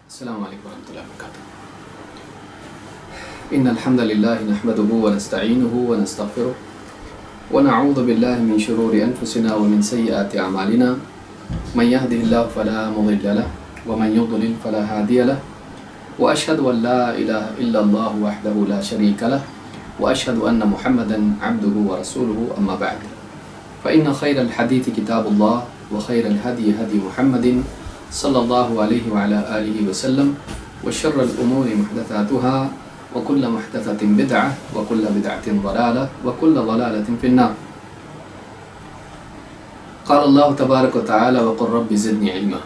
السلام علیکم ورحمۃ اللہ وبرکاتہ۔ ان الحمد للہ نحمده ونستعینه ونستغفره ونعوذ باللہ من شرور انفسنا ومن سیئات اعمالنا من يهده الله فلا مضل له ومن يضلل فلا هادي له واشهد ان لا اله الا الله وحده لا شريك له واشهد ان محمدا عبده ورسوله اما بعد فان خير الحديث كتاب الله وخير الهدي هدي محمد صلی اللہ علیہ وعلى آلہ وسلم وشر الامور محدثاتها وكل محدثة بدعة وكل بدعة ضلالة وكل ضلالة في النار۔ قال اللہ تبارک و تعالی وقل رب زدنی علما۔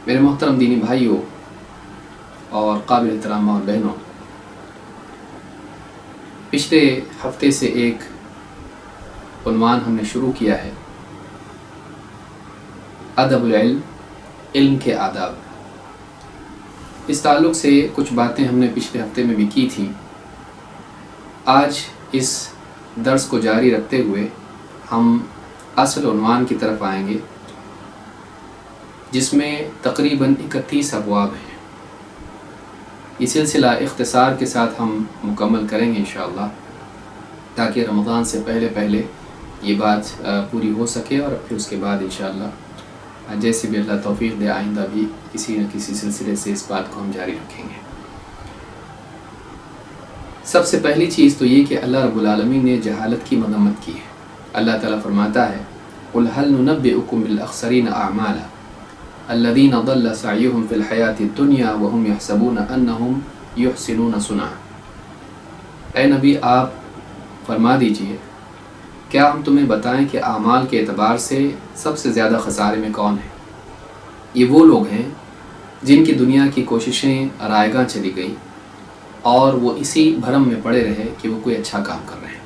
میرے محترم دینی بھائیوں اور قابل احترام اور بہنوں، پچھلے ہفتے سے ایک عنوان ہم نے شروع کیا ہے، ادب العلم، علم کے آداب۔ اس تعلق سے کچھ باتیں ہم نے پچھلے ہفتے میں بھی کی تھیں۔ آج اس درس کو جاری رکھتے ہوئے ہم اصل عنوان کی طرف آئیں گے، جس میں تقریباً 31 ابواب ہیں۔ یہ سلسلہ اختصار کے ساتھ ہم مکمل کریں گے انشاءاللہ، تاکہ رمضان سے پہلے یہ بات پوری ہو سکے، اور پھر اس کے بعد انشاءاللہ جیسے بھی اللہ توفیق دے آئندہ بھی کسی نہ کسی سلسلے سے اس بات کو ہم جاری رکھیں گے۔ سب سے پہلی چیز تو یہ کہ اللہ رب العالمین نے جہالت کی مذمت کی ہے۔ اللہ تعالیٰ فرماتا ہے قُلْ هَلْ نُنَبِّئُكُمْ بِالْأَخْسَرِينَ أَعْمَالًا الَّذِينَ ضَلَّ سَعْيُهُمْ فِي الْحَيَاةِ الدُّنْيَا وَهُمْ يَحْسَبُونَ أَنَّهُمْ يُحْسِنُونَ صُنْعًا۔ اے نبی، آپ فرما دیجئے، کیا ہم تمہیں بتائیں کہ اعمال کے اعتبار سے سب سے زیادہ خسارے میں کون ہیں؟ یہ وہ لوگ ہیں جن کی دنیا کی کوششیں رائیگاں چلی گئیں اور وہ اسی بھرم میں پڑے رہے کہ وہ کوئی اچھا کام کر رہے ہیں۔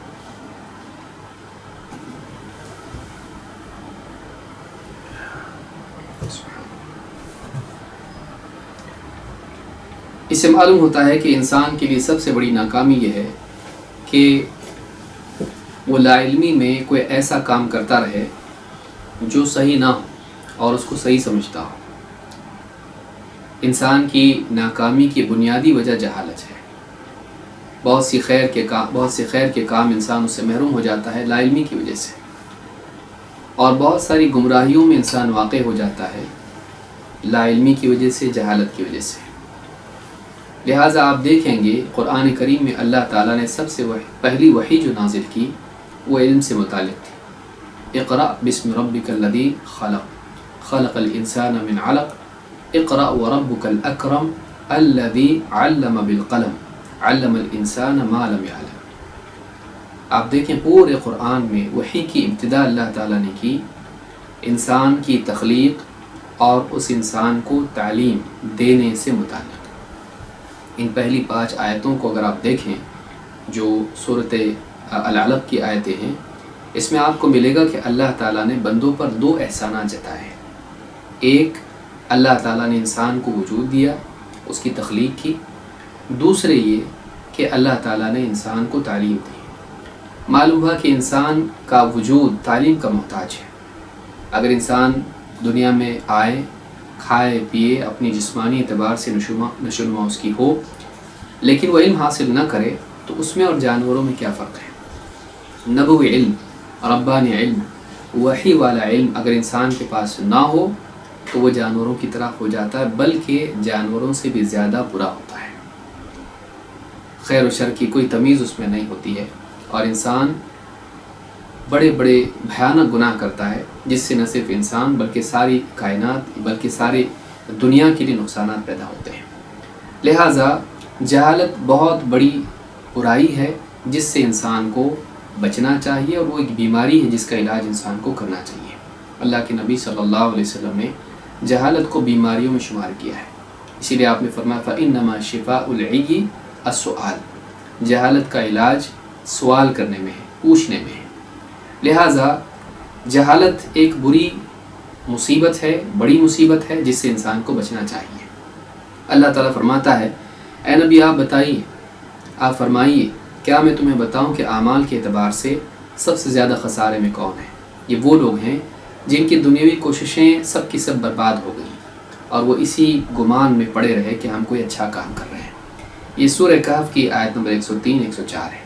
اس سے معلوم ہوتا ہے کہ انسان کے لیے سب سے بڑی ناکامی یہ ہے کہ وہ لا علمی میں کوئی ایسا کام کرتا رہے جو صحیح نہ ہو اور اس کو صحیح سمجھتا ہو۔ انسان کی ناکامی کی بنیادی وجہ جہالت ہے۔ بہت سے خیر کے کام انسان اس سے محروم ہو جاتا ہے لا علمی کی وجہ سے، اور بہت ساری گمراہیوں میں انسان واقع ہو جاتا ہے لا علمی کی وجہ سے، جہالت کی وجہ سے۔ لہٰذا آپ دیکھیں گے قرآن کریم میں اللہ تعالیٰ نے سب سے پہلی وحی جو نازل کی وہ علم سے متعلق تھی۔ اقرأ بسم ربک الذی خلق خلق الانسان من علق اقرأ وربک الاکرم الذی علم بالقلم علم الانسان ما لم يعلم۔ آپ دیکھیں پورے قرآن میں وحی کی ابتدا اللہ تعالیٰ نے کی انسان کی تخلیق اور اس انسان کو تعلیم دینے سے متعلق۔ ان پہلی 5 آیتوں کو اگر آپ دیکھیں جو سورۃ العلق کی آیتیں ہیں، اس میں آپ کو ملے گا کہ اللہ تعالیٰ نے بندوں پر 2 احسانات جتائے ہیں۔ ایک، اللہ تعالیٰ نے انسان کو وجود دیا، اس کی تخلیق کی۔ دوسرے یہ کہ اللہ تعالیٰ نے انسان کو تعلیم دی۔ معلوم ہوا کہ انسان کا وجود تعلیم کا محتاج ہے۔ اگر انسان دنیا میں آئے، کھائے پیے، اپنی جسمانی اعتبار سے نشوونما اس کی ہو، لیکن وہ علم حاصل نہ کرے تو اس میں اور جانوروں میں کیا فرق ہے؟ نبوی علم، ربانی علم، وحی والا علم اگر انسان کے پاس نہ ہو تو وہ جانوروں کی طرح ہو جاتا ہے، بلکہ جانوروں سے بھی زیادہ برا ہوتا ہے۔ خیر و شر کی کوئی تمیز اس میں نہیں ہوتی ہے، اور انسان بڑے بڑے بھیانک گناہ کرتا ہے، جس سے نہ صرف انسان بلکہ ساری کائنات بلکہ ساری دنیا کے لیے نقصانات پیدا ہوتے ہیں۔ لہٰذا جہالت بہت بڑی برائی ہے جس سے انسان کو بچنا چاہیے، اور وہ ایک بیماری ہے جس کا علاج انسان کو کرنا چاہیے۔ اللہ کے نبی صلی اللہ علیہ وسلم نے جہالت کو بیماریوں میں شمار کیا ہے، اسی لیے آپ نے فرمایا فَإِنَّمَا شِفَاءُ الْعِيِّ السُّؤَالُ، جہالت کا علاج سوال کرنے میں ہے، پوچھنے میں ہے۔ لہٰذا جہالت ایک بری مصیبت ہے، بڑی مصیبت ہے جس سے انسان کو بچنا چاہیے۔ اللہ تعالیٰ فرماتا ہے اے نبی آپ بتائیے، آپ فرمائیے کیا میں تمہیں بتاؤں کہ اعمال کے اعتبار سے سب سے زیادہ خسارے میں کون ہیں؟ یہ وہ لوگ ہیں جن کی دنیاوی کوششیں سب کی سب برباد ہو گئیں، اور وہ اسی گمان میں پڑے رہے کہ ہم کوئی اچھا کام کر رہے ہیں۔ یہ سورہ کہف کی آیت نمبر 103 104 ہے،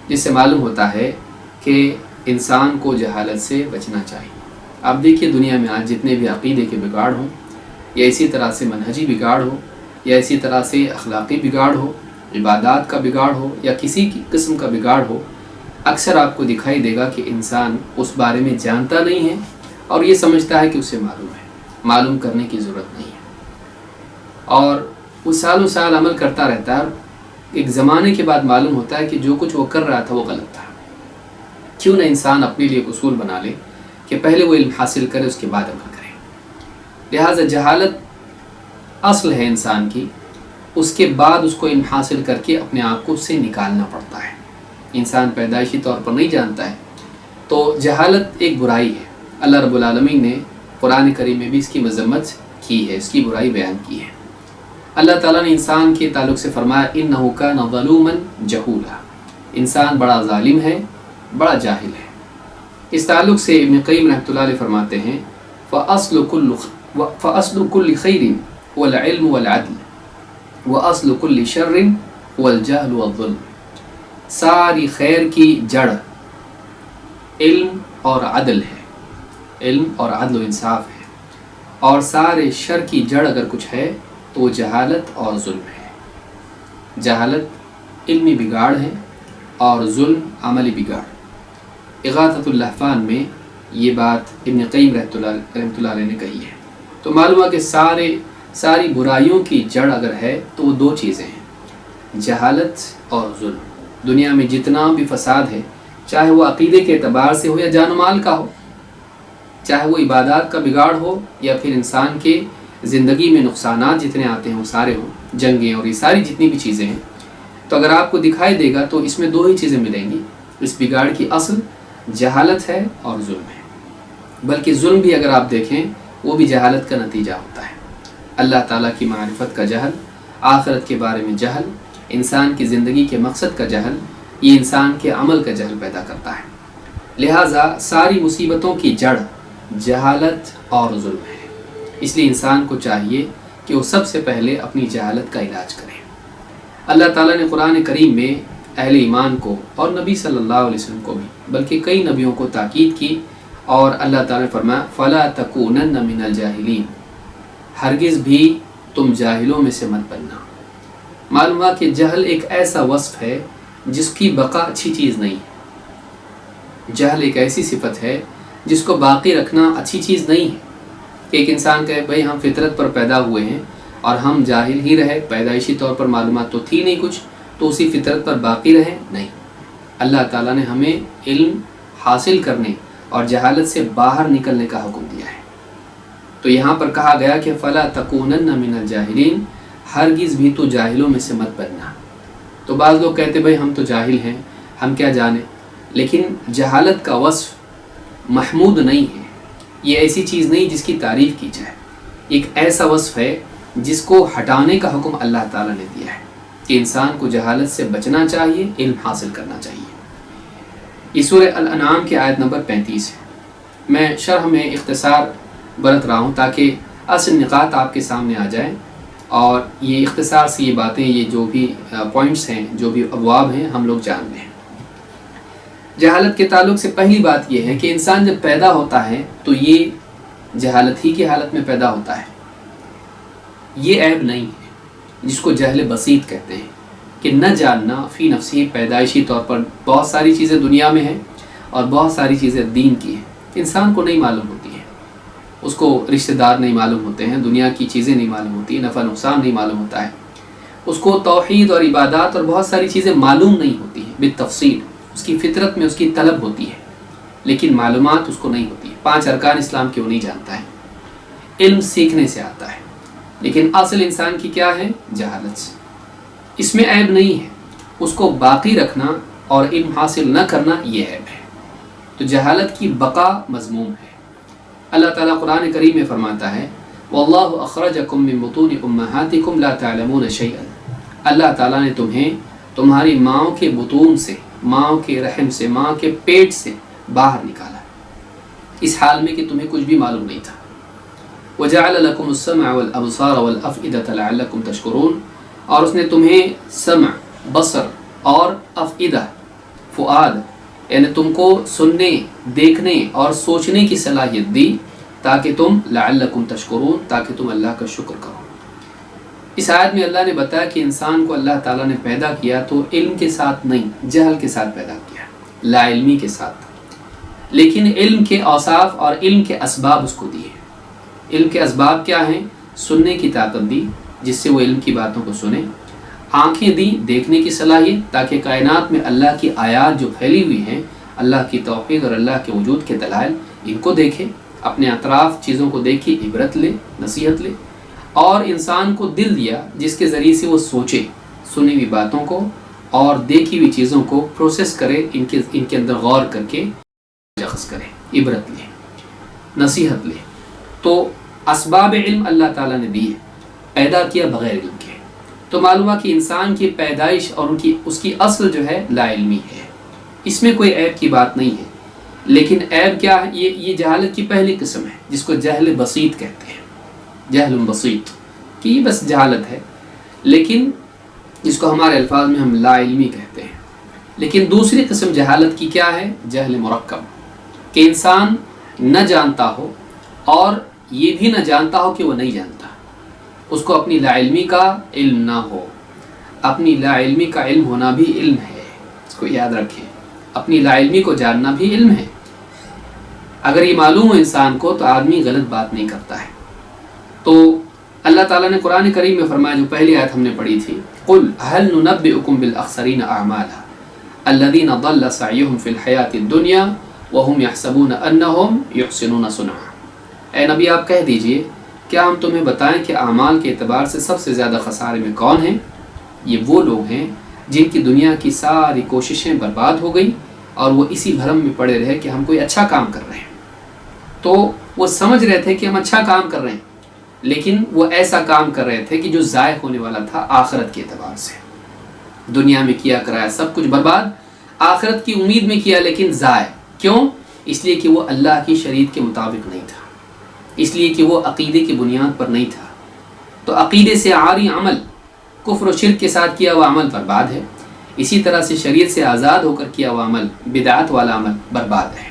جس سے معلوم ہوتا ہے کہ انسان کو جہالت سے بچنا چاہیے۔ آپ دیکھیے دنیا میں آج جتنے بھی عقیدے کے بگاڑ ہوں، یا اسی طرح سے منہجی بگاڑ ہو، یا اسی طرح سے اخلاقی بگاڑ ہو، عبادات کا بگاڑ ہو، یا کسی قسم کا بگاڑ ہو، اکثر آپ کو دکھائی دے گا کہ انسان اس بارے میں جانتا نہیں ہے اور یہ سمجھتا ہے کہ اسے معلوم ہے۔ معلوم کرنے کی ضرورت نہیں ہے، اور وہ سالوں سال عمل کرتا رہتا ہے، اور ایک زمانے کے بعد معلوم ہوتا ہے کہ جو کچھ وہ کر رہا تھا وہ غلط تھا۔ کیوں نہ انسان اپنے لیے ایک اصول بنا لے کہ پہلے وہ علم حاصل کرے، اس کے بعد عمل کرے۔ لہٰذا جہالت اصل ہے انسان کی، اس کے بعد اس کو علم حاصل کر کے اپنے آپ کو اس سے نکالنا پڑتا ہے۔ انسان پیدائشی طور پر نہیں جانتا ہے، تو جہالت ایک برائی ہے۔ اللہ رب العالمین نے قرآن کریم میں بھی اس کی مذمت کی ہے، اس کی برائی بیان کی ہے۔ اللہ تعالیٰ نے انسان کے تعلق سے فرمایا انہ کان ظلوما جہولا، انسان بڑا ظالم ہے، بڑا جاہل ہے۔ اس تعلق سے ابن قیم رحمۃ اللہ علیہ فرماتے ہیں فَأَصْلُ كُلِّ خَيْرٍ هُوَ الْعِلْمُ وَالْعَدْلُ وَأَصْلُ كُلِّ شَرٍ هُوَ الْجَهْلُ وَالظُّلْمُ، ساری خیر کی جڑ علم اور عدل ہے، علم اور عدل و انصاف ہے، اور سارے شر کی جڑ اگر کچھ ہے تو وہ جہالت اور ظلم ہے۔ جہالت علمی بگاڑ ہے اور ظلم عملی بگاڑ۔ اغاثۃ اللہفان میں یہ بات ابن قیم رحمۃ اللہ علیہ نے کہی ہے۔ تو معلوم ہے کہ ساری برائیوں کی جڑ اگر ہے تو وہ دو چیزیں ہیں، جہالت اور ظلم۔ دنیا میں جتنا بھی فساد ہے، چاہے وہ عقیدے کے اعتبار سے ہو یا جان و مال کا ہو، چاہے وہ عبادات کا بگاڑ ہو یا پھر انسان کے زندگی میں نقصانات جتنے آتے ہیں وہ سارے ہوں، جنگیں اور یہ ساری جتنی بھی چیزیں ہیں، تو اگر آپ کو دکھائی دے گا تو اس میں دو ہی چیزیں ملیں گی۔ اس بگاڑ کی اصل جہالت ہے اور ظلم ہے، بلکہ ظلم بھی اگر آپ دیکھیں وہ بھی جہالت کا نتیجہ ہوتا ہے۔ اللہ تعالیٰ کی معرفت کا جہل، آخرت کے بارے میں جہل، انسان کی زندگی کے مقصد کا جہل، یہ انسان کے عمل کا جہل پیدا کرتا ہے۔ لہٰذا ساری مصیبتوں کی جڑ جہالت اور ظلم ہے۔ اس لیے انسان کو چاہیے کہ وہ سب سے پہلے اپنی جہالت کا علاج کرے۔ اللہ تعالیٰ نے قرآن کریم میں اہل ایمان کو اور نبی صلی اللہ علیہ وسلم کو بھی، بلکہ کئی نبیوں کو تاکید کی، اور اللہ تعالیٰ نے فرمایا فَلَا تَكُونَنَّ مِنَ الْجَاهِلِينَ، ہرگز بھی تم جاہلوں میں سے مت بننا۔ معلوم ہے کہ جہل ایک ایسا وصف ہے جس کی بقا اچھی چیز نہیں ہے۔ جہل ایک ایسی صفت ہے جس کو باقی رکھنا اچھی چیز نہیں ہے کہ ایک انسان کہے بھائی ہم فطرت پر پیدا ہوئے ہیں اور ہم جاہل ہی رہے، پیدائشی طور پر معلومات تو تھی نہیں کچھ، تو اسی فطرت پر باقی رہے، نہیں۔ اللہ تعالیٰ نے ہمیں علم حاصل کرنے اور جہالت سے باہر نکلنے کا حکم دیا ہے۔ تو یہاں پر کہا گیا کہ فَلَا تَكُونَنَّ مِنَ الْجَاهِلِينَ، ہرگز بھی تو جاہلوں میں سے مت بننا۔ تو بعض لوگ کہتے بھائی ہم تو جاہل ہیں، ہم کیا جانیں، لیکن جہالت کا وصف محمود نہیں ہے، یہ ایسی چیز نہیں جس کی تعریف کی جائے، ایک ایسا وصف ہے جس کو ہٹانے کا حکم اللہ تعالیٰ نے دیا ہے کہ انسان کو جہالت سے بچنا چاہیے، علم حاصل کرنا چاہیے۔ یہ سورہ الانعام کی آیت نمبر 35 ہے۔ میں شرح میں اختصار برت رہا ہوں تاکہ اصل نقاط آپ کے سامنے آ جائیں، اور یہ اختصار سے یہ باتیں، یہ جو بھی پوائنٹس ہیں، جو بھی ابواب ہیں، ہم لوگ جان لیں۔ جہالت کے تعلق سے پہلی بات یہ ہے کہ انسان جب پیدا ہوتا ہے تو یہ جہالت ہی کی حالت میں پیدا ہوتا ہے۔ یہ عیب نہیں ہے جس کو جہل بسیط کہتے ہیں، کہ نہ جاننا فی نفسی، پیدائشی طور پر بہت ساری چیزیں دنیا میں ہیں اور بہت ساری چیزیں دین کی ہیں، انسان کو نہیں معلوم ہوتی ہیں، اس کو رشتہ دار نہیں معلوم ہوتے ہیں، دنیا کی چیزیں نہیں معلوم ہوتی، نفع نقصان نہیں معلوم ہوتا ہے، اس کو توحید اور عبادات اور بہت ساری چیزیں معلوم نہیں ہوتی ہیں بالتفصیل، اس کی فطرت میں اس کی طلب ہوتی ہے لیکن معلومات اس کو نہیں ہوتی ہے۔ 5 ارکان اسلام کی وہ نہیں جانتا ہے۔ علم سیکھنے سے آتا ہے، لیکن اصل انسان کی کیا ہے؟ جہالت سے۔ اس میں عیب نہیں ہے، اس کو باقی رکھنا اور علم حاصل نہ کرنا یہ عیب ہے۔ تو جہالت کی بقا مذموم ہے۔ اللہ تعالیٰ قرآن کریم میں فرماتا ہے وَاللَّهُ أَخْرَجَكُم مِّن بُطُونِ أُمَّهَاتِكُمْ لَا تَعْلَمُونَ شَيْئًا، اللہ تعالیٰ نے تمہیں تمہاری ماؤں کے بطون سے، ماؤں کے رحم سے، ماں کے پیٹ سے باہر نکالا، اس حال میں کہ تمہیں کچھ بھی معلوم نہیں تھا۔ وَجَعَلَ لَكُمُ السَّمْعَ وَالْأَبْصَارَ وَالْأَفْئِدَةَ لَعَلَّكُمْ تَشْكُرُونَ، اور اس نے تمہیں سمع، بصر اور افئدہ، فؤاد، یعنی تم کو سننے، دیکھنے اور سوچنے کی صلاحیت دی تاکہ تم لعلکم تشکرون، تاکہ تم اللہ کا شکر کرو۔ اس آیت میں اللہ نے بتایا کہ انسان کو اللہ تعالیٰ نے پیدا کیا تو علم کے ساتھ نہیں، جہل کے ساتھ پیدا کیا، لا علمی کے ساتھ، لیکن علم کے اوصاف اور علم کے اسباب اس کو دیے۔ علم کے اسباب کیا ہیں؟ سننے کی طاقت دی جس سے وہ علم کی باتوں کو سنے، آنکھیں دی دیکھنے کی صلاحیت تاکہ کائنات میں اللہ کی آیات جو پھیلی ہوئی ہیں، اللہ کی توحید اور اللہ کے وجود کے دلائل، ان کو دیکھے، اپنے اطراف چیزوں کو دیکھے، عبرت لے، نصیحت لے، اور انسان کو دل دیا جس کے ذریعے سے وہ سوچے سنی ہوئی باتوں کو اور دیکھی ہوئی چیزوں کو پروسیس کرے، ان کے اندر غور کر کے اخذ کرے، عبرت لے، نصیحت لے۔ تو اسباب علم اللہ تعالیٰ نے دی ہے، پیدا کیا بغیر علم کے۔ تو معلوم ہے کہ انسان کی پیدائش اور اس کی اصل جو ہے لا علمی ہے، اس میں کوئی عیب کی بات نہیں ہے۔ لیکن عیب کیا ہے؟ یہ جہالت کی پہلی قسم ہے جس کو جہل بسیط کہتے ہیں، جہل بسیط، کہ یہ بس جہالت ہے، لیکن جس کو ہمارے الفاظ میں ہم لا علمی کہتے ہیں۔ لیکن دوسری قسم جہالت کی کیا ہے؟ جہل مرکب، کہ انسان نہ جانتا ہو اور یہ بھی نہ جانتا ہو کہ وہ نہیں جانتا، اس کو اپنی لا علمی کا علم نہ ہو۔ اپنی لا علمی کا علم ہونا بھی علم ہے، اس کو یاد رکھیں، اپنی لا علمی کو جاننا بھی علم ہے۔ اگر یہ معلوم ہو انسان کو تو آدمی غلط بات نہیں کرتا ہے۔ تو اللہ تعالیٰ نے قرآن کریم میں فرمایا، جو پہلی آیت ہم نے پڑھی تھی، قُلْ هَلْ نُنَبِّئُكُمْ بِالْأَخْسَرِينَ أَعْمَالًا الَّذِينَ ضَلَّ سَعْيُهُمْ فِي الْحَيَاةِ الدُّنْيَا وَهُمْ يَحْسَبُونَ أَنَّهُمْ يُحْسِنُونَ صُنْعًا۔ اے نبی آپ کہہ دیجئے، کیا ہم تمہیں بتائیں کہ اعمال کے اعتبار سے سب سے زیادہ خسارے میں کون ہیں؟ یہ وہ لوگ ہیں جن کی دنیا کی ساری کوششیں برباد ہو گئی اور وہ اسی بھرم میں پڑے رہے کہ ہم کوئی اچھا کام کر رہے ہیں۔ تو وہ سمجھ رہے تھے کہ ہم اچھا کام کر رہے ہیں، لیکن وہ ایسا کام کر رہے تھے کہ جو ضائع ہونے والا تھا آخرت کے اعتبار سے۔ دنیا میں کیا کرایا سب کچھ برباد، آخرت کی امید میں کیا لیکن ضائع۔ کیوں؟ اس لیے کہ وہ اللہ کی شریعت کے مطابق نہیں تھا، اس لیے کہ وہ عقیدے کی بنیاد پر نہیں تھا۔ تو عقیدے سے عاری عمل، کفر و شرک کے ساتھ کیا ہوا عمل برباد ہے، اسی طرح سے شریعت سے آزاد ہو کر کیا ہوا عمل، بدعت والا عمل برباد ہے۔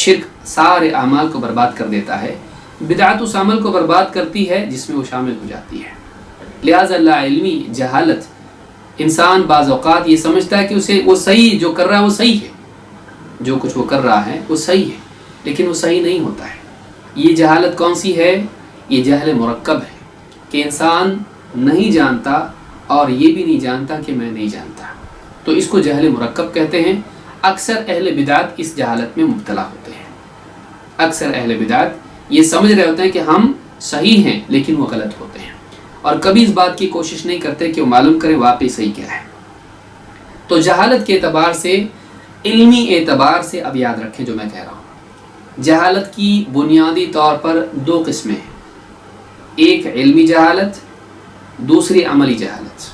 شرک سارے اعمال کو برباد کر دیتا ہے، بدعت اس عمل کو برباد کرتی ہے جس میں وہ شامل ہو جاتی ہے۔ لہٰذا لا علمی، جہالت، انسان بعض اوقات یہ سمجھتا ہے کہ وہ صحیح جو کر رہا ہے وہ صحیح ہے، جو کچھ وہ کر رہا ہے وہ صحیح ہے، لیکن وہ صحیح نہیں ہوتا ہے۔ یہ جہالت کون سی ہے؟ یہ جہل مرکب ہے، کہ انسان نہیں جانتا اور یہ بھی نہیں جانتا کہ میں نہیں جانتا، تو اس کو جہل مرکب کہتے ہیں۔ اکثر اہل بدعت اس جہالت میں مبتلا ہوتے ہیں۔ اکثر اہل بدعت یہ سمجھ رہے ہوتے ہیں کہ ہم صحیح ہیں لیکن وہ غلط ہوتے ہیں، اور کبھی اس بات کی کوشش نہیں کرتے کہ وہ معلوم کریں واقعی صحیح کیا ہے۔ تو جہالت کے اعتبار سے، علمی اعتبار سے، اب یاد رکھیں جو میں کہہ رہا ہوں، جہالت کی بنیادی طور پر دو قسمیں ہیں، ایک علمی جہالت، دوسری عملی جہالت۔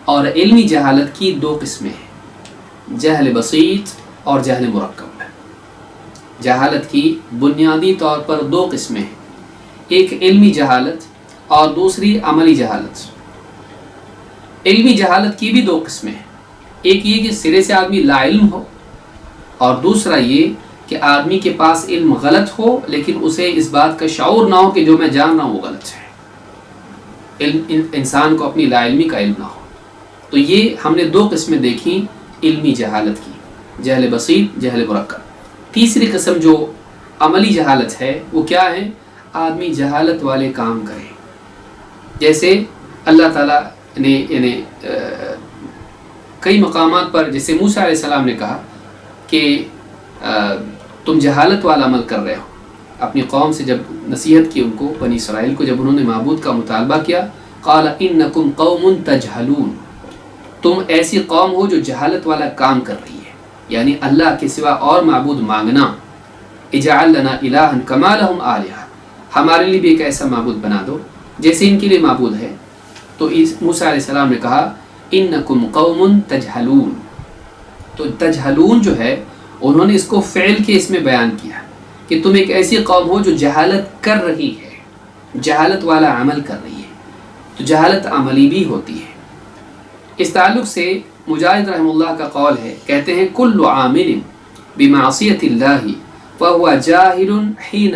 اور علمی جہالت کی دو قسمیں ہیں، جہل بسیط اور جہل مرکب۔ جہالت کی بنیادی طور پر دو قسمیں ہیں، ایک علمی جہالت اور دوسری عملی جہالت۔ علمی جہالت کی بھی دو قسمیں ہیں، ایک یہ کہ سرے سے آدمی لا علم ہو، اور دوسرا یہ کہ آدمی کے پاس علم غلط ہو لیکن اسے اس بات کا شعور نہ ہو کہ جو میں جان رہا ہوں وہ غلط ہے، انسان کو اپنی لا علمی کا علم نہ ہو۔ تو یہ ہم نے دو قسمیں دیکھیں علمی جہالت کی، جہل بسیط، جہل مرکب۔ تیسری قسم جو عملی جہالت ہے وہ کیا ہے؟ آدمی جہالت والے کام کرے، جیسے اللہ تعالیٰ نے کئی مقامات پر، جیسے موسیٰ علیہ السلام نے کہا کہ تم جہالت والا عمل کر رہے ہو۔ اپنی قوم سے جب نصیحت کی ان کو، بنی اسرائیل کو، جب انہوں نے معبود کا مطالبہ کیا، قال انکم قوم تجہلون، تم ایسی قوم ہو جو جہالت والا کام کر رہی ہے، یعنی اللہ کے سوا اور معبود مانگنا۔ اجعل لنا الہا کما لہم آلہہ، ہمارے لیے بھی ایک ایسا معبود بنا دو جیسے ان کے لیے معبود ہے۔ تو موسیٰ علیہ السلام نے کہا انکم قوم تجہلون۔ تو تجہلون جو ہے، انہوں نے اس کو فعل کے اس میں بیان کیا، کہ تم ایک ایسی قوم ہو جو جہالت کر رہی ہے، جہالت والا عمل کر رہی ہے، تو جہالت عملی بھی ہوتی ہے۔ اس تعلق سے مجاہد رحمہ اللہ کا قول ہے، کہتے ہیں کل عامل بمعصیت اللہ فہو جاہل حین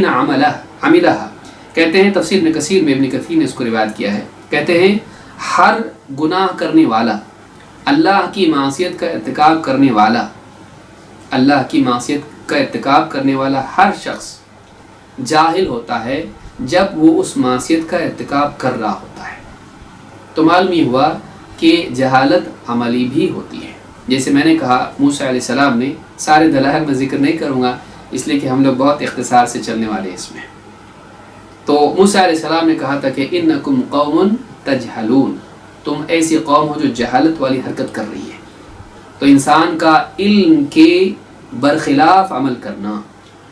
عملها، کہتے ہیں تفسیر ابن کثیر میں ابن کثیر نے اس کو روایت کیا ہے، کہتے ہیں ہر گناہ کرنے والا، اللہ کی معصیت کا ارتکاب کرنے والا، اللہ کی معصیت کا ارتکاب کرنے والا ہر شخص جاہل ہوتا ہے جب وہ اس معصیت کا ارتکاب کر رہا ہوتا ہے۔ تو معلوم یہ ہوا کہ جہالت عملی بھی ہوتی ہے۔ جیسے میں نے کہا موسیٰ علیہ السلام نے، سارے دلائل میں ذکر نہیں کروں گا اس لیے کہ ہم لوگ بہت اختصار سے چلنے والے ہیں اس میں۔ تو موسیٰ علیہ السلام نے کہا تھا کہ انکم قوم تجہلون، تم ایسی قوم ہو جو جہالت والی حرکت کر رہی ہے۔ تو انسان کا علم کے برخلاف عمل کرنا،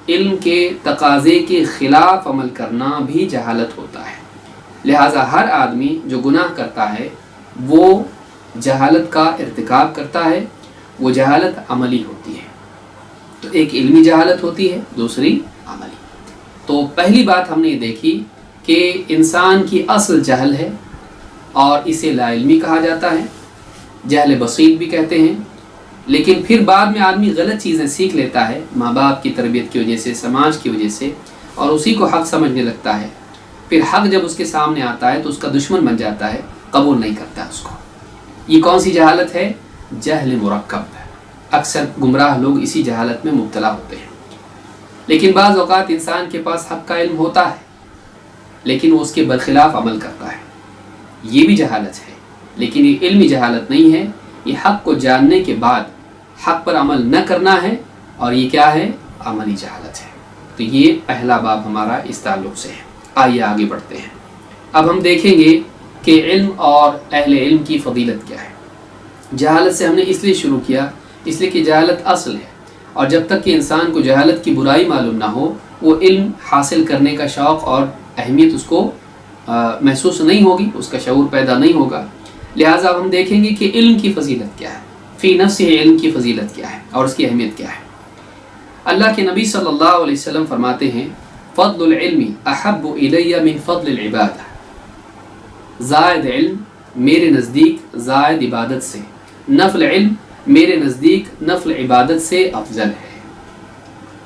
علم کے تقاضے کے خلاف عمل کرنا بھی جہالت ہوتا ہے۔ لہٰذا ہر آدمی جو گناہ کرتا ہے وہ جہالت کا ارتکاب کرتا ہے، وہ جہالت عملی ہوتی ہے۔ تو ایک علمی جہالت ہوتی ہے، دوسری عملی۔ تو پہلی بات ہم نے یہ دیکھی کہ انسان کی اصل جہل ہے اور اسے لا علمی کہا جاتا ہے، جہل بسیط بھی کہتے ہیں۔ لیکن پھر بعد میں آدمی غلط چیزیں سیکھ لیتا ہے ماں باپ کی تربیت کی وجہ سے، سماج کی وجہ سے، اور اسی کو حق سمجھنے لگتا ہے۔ پھر حق جب اس کے سامنے آتا ہے تو اس کا دشمن بن جاتا ہے، قبول نہیں کرتا اس کو۔ یہ کون سی جہالت ہے؟ جہل مرکب ہے۔ اکثر گمراہ لوگ اسی جہالت میں مبتلا ہوتے ہیں۔ لیکن بعض اوقات انسان کے پاس حق کا علم ہوتا ہے لیکن وہ اس کے برخلاف عمل کرتا ہے، یہ بھی جہالت ہے، لیکن یہ علمی جہالت نہیں ہے، یہ حق کو جاننے کے بعد حق پر عمل نہ کرنا ہے، اور یہ کیا ہے؟ عملی جہالت ہے۔ تو یہ پہلا باب ہمارا اس تعلق سے ہے۔ آئیے آگے بڑھتے ہیں۔ اب ہم دیکھیں گے کہ علم اور اہل علم کی فضیلت کیا ہے۔ جہالت سے ہم نے اس لیے شروع کیا اس لیے کہ جہالت اصل ہے، اور جب تک کہ انسان کو جہالت کی برائی معلوم نہ ہو، وہ علم حاصل کرنے کا شوق اور اہمیت اس کو محسوس نہیں ہوگی، اس کا شعور پیدا نہیں ہوگا۔ لہٰذا ہم دیکھیں گے کہ علم کی فضیلت کیا ہے، فی نفس علم کی فضیلت کیا ہے اور اس کی اہمیت کیا ہے۔ اللہ کے نبی صلی اللہ علیہ وسلم فرماتے ہیں فضل العلم احب الی من فضل العبادہ، زائد علم میرے نزدیک زائد عبادت سے، نفل علم میرے نزدیک نفل عبادت سے افضل ہے۔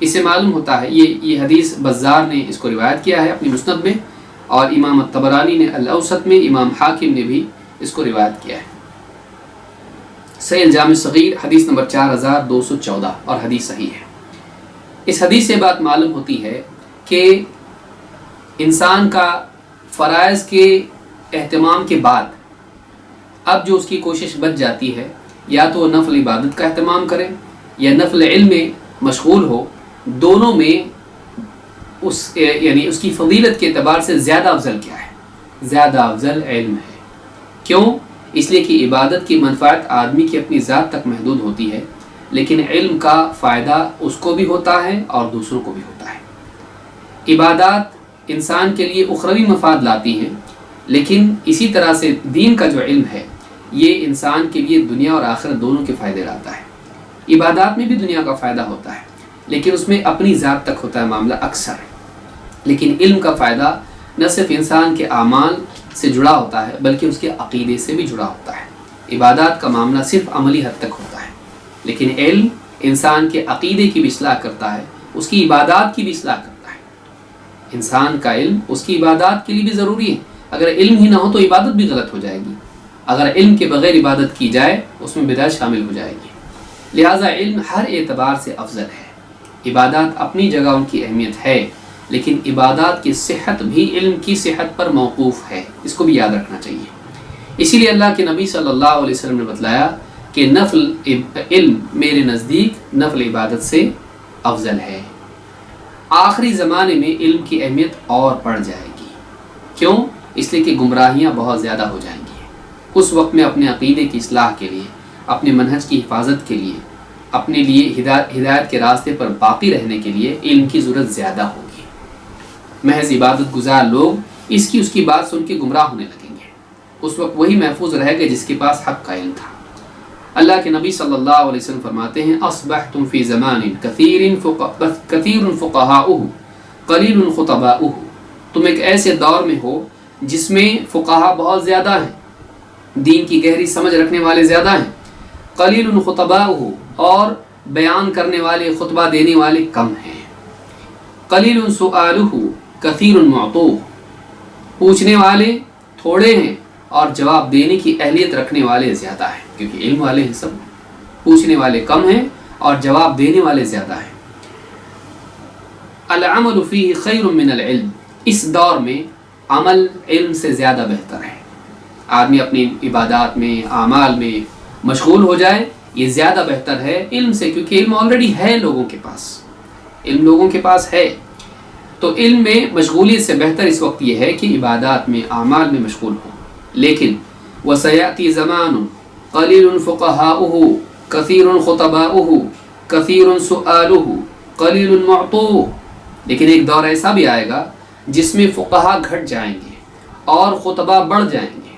اس سے معلوم ہوتا ہے، یہ حدیث بزار نے اس کو روایت کیا ہے اپنی مسند میں، اور امام الطبرانی نے الاوسط میں، امام حاکم نے بھی اس کو روایت کیا ہے۔ صحیح الجامع صغیر حدیث نمبر 4214، اور حدیث صحیح ہے۔ اس حدیث سے بات معلوم ہوتی ہے کہ انسان کا فرائض کے اہتمام کے بعد اب جو اس کی کوشش بچ جاتی ہے، یا تو وہ نفل عبادت کا اہتمام کرے یا نفل علم میں مشغول ہو، دونوں میں یعنی اس کی فضیلت کے اعتبار سے زیادہ افضل کیا ہے؟ زیادہ افضل علم ہے۔ کیوں؟ اس لیے کہ عبادت کی منفعت آدمی کی اپنی ذات تک محدود ہوتی ہے، لیکن علم کا فائدہ اس کو بھی ہوتا ہے اور دوسروں کو بھی ہوتا ہے۔ عبادات انسان کے لیے اخروی مفاد لاتی ہیں، لیکن اسی طرح سے دین کا جو علم ہے یہ انسان کے لیے دنیا اور آخرت دونوں کے فائدے لاتا ہے۔ عبادات میں بھی دنیا کا فائدہ ہوتا ہے، لیکن اس میں اپنی ذات تک ہوتا ہے معاملہ اکثر، لیکن علم کا فائدہ نہ صرف انسان کے اعمال سے جڑا ہوتا ہے بلکہ اس کے عقیدے سے بھی جڑا ہوتا ہے۔ عبادات کا معاملہ صرف عملی حد تک ہوتا ہے، لیکن علم انسان کے عقیدے کی بھی اصلاح کرتا ہے، اس کی عبادات کی بھی اصلاح کرتا ہے۔ انسان کا علم اس کی عبادات کے لیے بھی ضروری ہے، اگر علم ہی نہ ہو تو عبادت بھی غلط ہو جائے گی، اگر علم کے بغیر عبادت کی جائے اس میں بدعت شامل ہو جائے گی۔ لہٰذا علم ہر اعتبار سے افضل ہے۔ عبادات اپنی جگہ ان کی اہمیت ہے، لیکن عبادات کی صحت بھی علم کی صحت پر موقوف ہے، اس کو بھی یاد رکھنا چاہیے۔ اسی لیے اللہ کے نبی صلی اللہ علیہ وسلم نے بتلایا کہ نفل علم میرے نزدیک نفل عبادت سے افضل ہے۔ آخری زمانے میں علم کی اہمیت اور بڑھ جائے گی۔ کیوں؟ اس لیے کہ گمراہیاں بہت زیادہ ہو جائیں گی۔ اس وقت میں اپنے عقیدے کی اصلاح کے لیے، اپنے منہج کی حفاظت کے لیے، اپنے لیے ہدایت کے راستے پر باقی رہنے کے لیے علم کی ضرورت زیادہ ہوگی۔ محض عبادت گزار لوگ اس کی بات سن کے گمراہ ہونے لگیں گے، اس وقت وہی محفوظ رہے گا جس کے پاس حق کا علم تھا۔ اللہ کے نبی صلی اللہ علیہ وسلم فرماتے ہیں اصبحتم فی زمان کثیر فقہاؤہ قلیل خطباؤہ، تم ایک ایسے دور میں ہو جس میں فقہا بہت زیادہ ہیں، دین کی گہری سمجھ رکھنے والے زیادہ ہیں، قلیل خطباؤہ، اور بیان کرنے والے خطبہ دینے والے کم ہیں، قلیل سؤالہ کثیر معطوہ، پوچھنے والے تھوڑے ہیں اور جواب دینے کی اہلیت رکھنے والے زیادہ ہیں، کیونکہ علم والے ہیں سب، پوچھنے والے کم ہیں اور جواب دینے والے زیادہ ہیں۔ العمل فیہ خیر من العلم، اس دور میں عمل علم سے زیادہ بہتر ہے۔ آدمی اپنی عبادات میں، اعمال میں مشغول ہو جائے، یہ زیادہ بہتر ہے علم سے، کیونکہ علم آلریڈی ہے لوگوں کے پاس، علم لوگوں کے پاس ہے، تو علم میں مشغولیت سے بہتر اس وقت یہ ہے کہ عبادات میں، اعمال میں مشغول ہو۔ لیکن وَسَيَأْتِي زَمَانٌ قَلِيلٌ فُقَهَاؤُهُ كَثِيرٌ خُطَبَاؤُهُ كَثِيرٌ سُؤَالُهُ قَلِيلٌ مُعْطُوهُ، لیکن ایک دور ایسا بھی آئے گا جس میں فقہا گھٹ جائیں گے اور خطبہ بڑھ جائیں گے،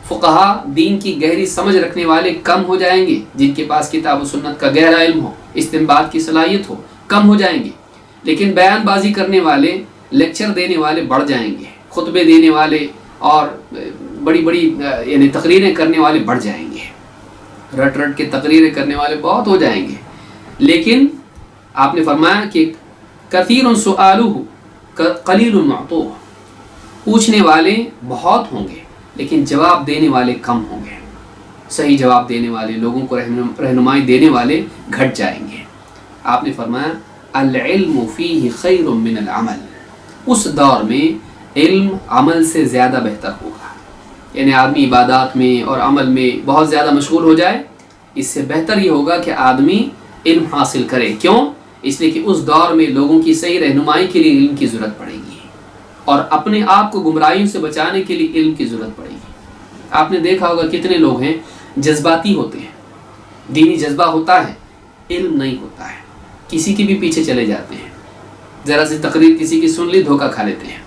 فقہا دین کی گہری سمجھ رکھنے والے کم ہو جائیں گے، جن کے پاس کتاب و سنت کا گہرا علم ہو، استنباط کی صلاحیت ہو، کم ہو جائیں گے، لیکن بیان بازی کرنے والے، لیکچر دینے والے بڑھ جائیں گے، خطبے دینے والے اور بڑی بڑی یعنی تقریریں کرنے والے بڑھ جائیں گے، رٹ رٹ کے تقریریں کرنے والے بہت ہو جائیں گے۔ لیکن آپ نے فرمایا کہ کثیر سؤالہ قلیل معطوہ، پوچھنے والے بہت ہوں گے لیکن جواب دینے والے کم ہوں گے، صحیح جواب دینے والے، لوگوں کو رہنمائی دینے والے گھٹ جائیں گے۔ آپ نے فرمایا العلم فیہ خیر من العمل، اس دور میں علم عمل سے زیادہ بہتر ہوگا، یعنی آدمی عبادات میں اور عمل میں بہت زیادہ مشغول ہو جائے، اس سے بہتر یہ ہوگا کہ آدمی علم حاصل کرے۔ کیوں؟ اس لیے کہ اس دور میں لوگوں کی صحیح رہنمائی کے لیے علم کی ضرورت پڑے گی، اور اپنے آپ کو گمراہیوں سے بچانے کے لیے علم کی ضرورت پڑے گی۔ آپ نے دیکھا ہوگا کتنے لوگ ہیں جذباتی ہوتے ہیں، دینی جذبہ ہوتا ہے، علم نہیں ہوتا ہے، کسی کے بھی پیچھے چلے جاتے ہیں، ذرا سی تقریر کسی کی سن لی دھوکہ کھا لیتے ہیں۔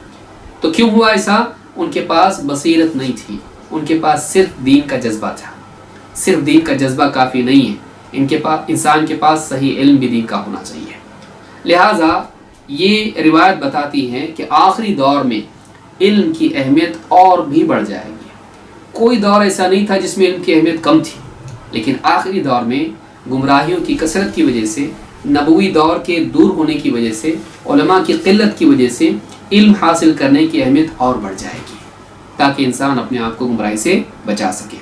تو کیوں ہوا ایسا؟ ان کے پاس بصیرت نہیں تھی، ان کے پاس صرف دین کا جذبہ تھا۔ صرف دین کا جذبہ کافی نہیں ہے، انسان کے پاس صحیح علم بھی دین کا ہونا چاہیے۔ لہٰذا یہ روایت بتاتی ہے کہ آخری دور میں علم کی اہمیت اور بھی بڑھ جائے گی۔ کوئی دور ایسا نہیں تھا جس میں علم کی اہمیت کم تھی، لیکن آخری دور میں گمراہیوں کی کثرت کی وجہ سے، نبوی دور کے دور ہونے کی وجہ سے، علماء کی قلت کی وجہ سے علم حاصل کرنے کی اہمیت اور بڑھ جائے گی، تاکہ انسان اپنے آپ کو گمراہی سے بچا سکے۔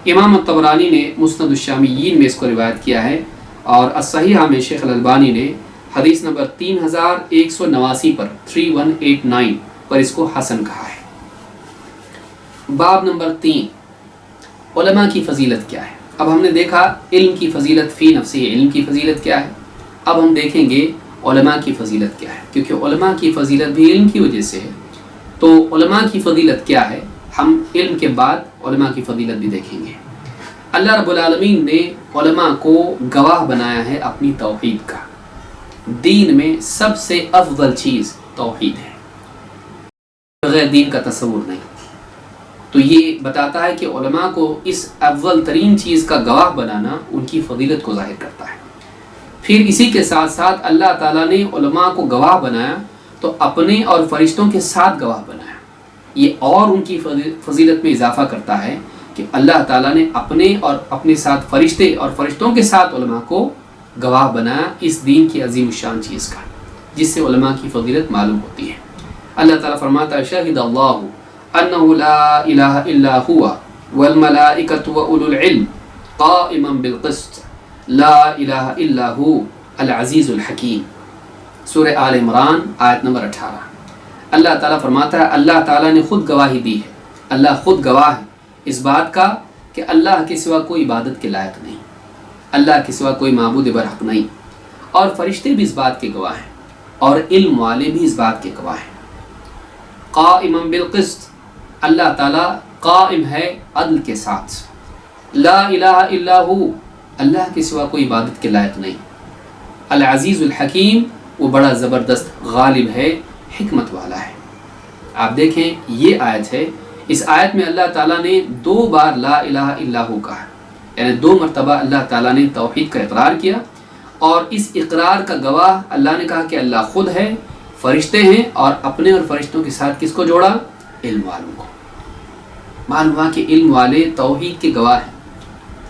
امام الطبرانی نے مسند الشامیین میں اس کو روایت کیا ہے، اور الصحیحہ میں شیخ الالبانی نے حدیث نمبر 3189 پر 3189 پر اس کو حسن کہا ہے۔ باب نمبر 3، علماء کی فضیلت کیا ہے؟ اب ہم نے دیکھا علم کی فضیلت فی نفسی، علم کی فضیلت کیا ہے، اب ہم دیکھیں گے علماء کی فضیلت کیا ہے، کیونکہ علماء کی فضیلت بھی علم کی وجہ سے ہے۔ تو علماء کی فضیلت کیا ہے، ہم علم کے بعد علماء کی فضیلت بھی دیکھیں گے۔ اللہ رب العالمین نے علماء کو گواہ بنایا ہے اپنی توحید کا۔ دین میں سب سے افضل چیز توحید ہے، بغیر دین کا تصور نہیں۔ تو یہ بتاتا ہے کہ علماء کو اس افضل ترین چیز کا گواہ بنانا ان کی فضیلت کو ظاہر کرتا ہے۔ پھر اسی کے ساتھ ساتھ اللہ تعالیٰ نے علماء کو گواہ بنایا تو اپنے اور فرشتوں کے ساتھ گواہ بنایا۔ یہ اور ان کی فضیلت میں اضافہ کرتا ہے کہ اللہ تعالیٰ نے اپنے اور اپنے ساتھ فرشتے اور فرشتوں کے ساتھ علماء کو گواہ بنایا اس دین کی عظیم الشان چیز کا، جس سے علماء کی فضیلت معلوم ہوتی ہے۔ اللہ تعالیٰ فرماتا ہے شہد اللہ انہ لا الہ الا ہوا والملائکۃ واولو العلم قائما بالقسط لا الہ الا ہو العزیز الحکیم، سورہ آل عمران آیت نمبر 18۔ اللہ تعالیٰ فرماتا ہے اللہ تعالیٰ نے خود گواہی دی ہے، اللہ خود گواہ ہے اس بات کا کہ اللہ کے سوا کوئی عبادت کے لائق نہیں، اللہ کے سوا کوئی معبود برحق نہیں، اور فرشتے بھی اس بات کے گواہ ہیں، اور علم والے بھی اس بات کے گواہ ہیں۔ قائما بالقسط، اللہ تعالیٰ قائم ہے عدل کے ساتھ۔ لا الہ الا ہو، اللہ کے سوا کوئی عبادت کے لائق نہیں۔ العزیز الحکیم، وہ بڑا زبردست غالب ہے، حکمت والا ہے۔ آپ دیکھیں یہ آیت ہے، اس آیت میں اللہ تعالیٰ نے 2 بار لا الہ الا ہو کہا، یعنی 2 مرتبہ اللہ تعالیٰ نے توحید کا اقرار کیا، اور اس اقرار کا گواہ اللہ نے کہا کہ اللہ خود ہے، فرشتے ہیں، اور اپنے اور فرشتوں کے ساتھ کس کو جوڑا؟ علم والوں کو۔ معلوم ہوا کہ علم والے توحید کے گواہ ہیں۔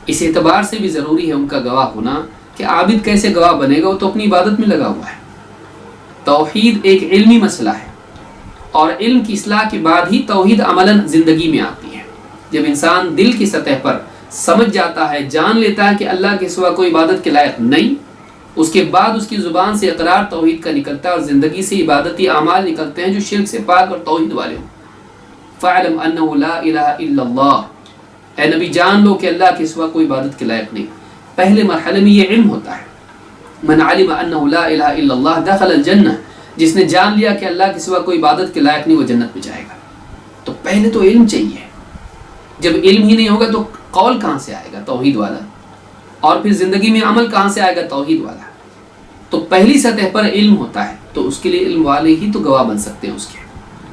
اس اعتبار سے بھی ضروری ہے ان کا گواہ ہونا کہ عابد کیسے گواہ بنے گا، وہ تو اپنی عبادت میں لگا ہوا ہے۔ توحید ایک علمی مسئلہ ہے، اور علم کی اصلاح کے بعد ہی توحید عملاً زندگی میں آتی ہے۔ جب انسان دل کی سطح پر سمجھ جاتا ہے، جان لیتا ہے کہ اللہ کے سوا کوئی عبادت کے لائق نہیں، اس کے بعد اس کی زبان سے اقرار توحید کا نکلتا ہے، اور زندگی سے عبادتی اعمال نکلتے ہیں جو شرک سے پاک اور توحید والے ہوں۔ فَاعْلَمْ أَنَّهُ لَا إِلَهَ إِلَّا اللَّهُ، اے نبی جان لو کہ اللہ کے سوا کوئی عبادت کے لائق نہیں۔ پہلے مرحلے میں یہ علم ہوتا ہے۔ من علم أنه لا إله إلا الله دخل الجنہ، جس نے جان لیا کہ اللہ کے سوا کوئی عبادت کے لائق نہیں، وہ جنت میں جائے گا۔ تو پہلے تو علم چاہیے۔ جب علم ہی نہیں ہوگا تو قول کہاں سے آئے گا توحید والا، اور پھر زندگی میں عمل کہاں سے آئے گا توحید والا؟ تو پہلی سطح پر علم ہوتا ہے، تو اس کے لیے علم والے ہی تو گواہ بن سکتے ہیں اس کے۔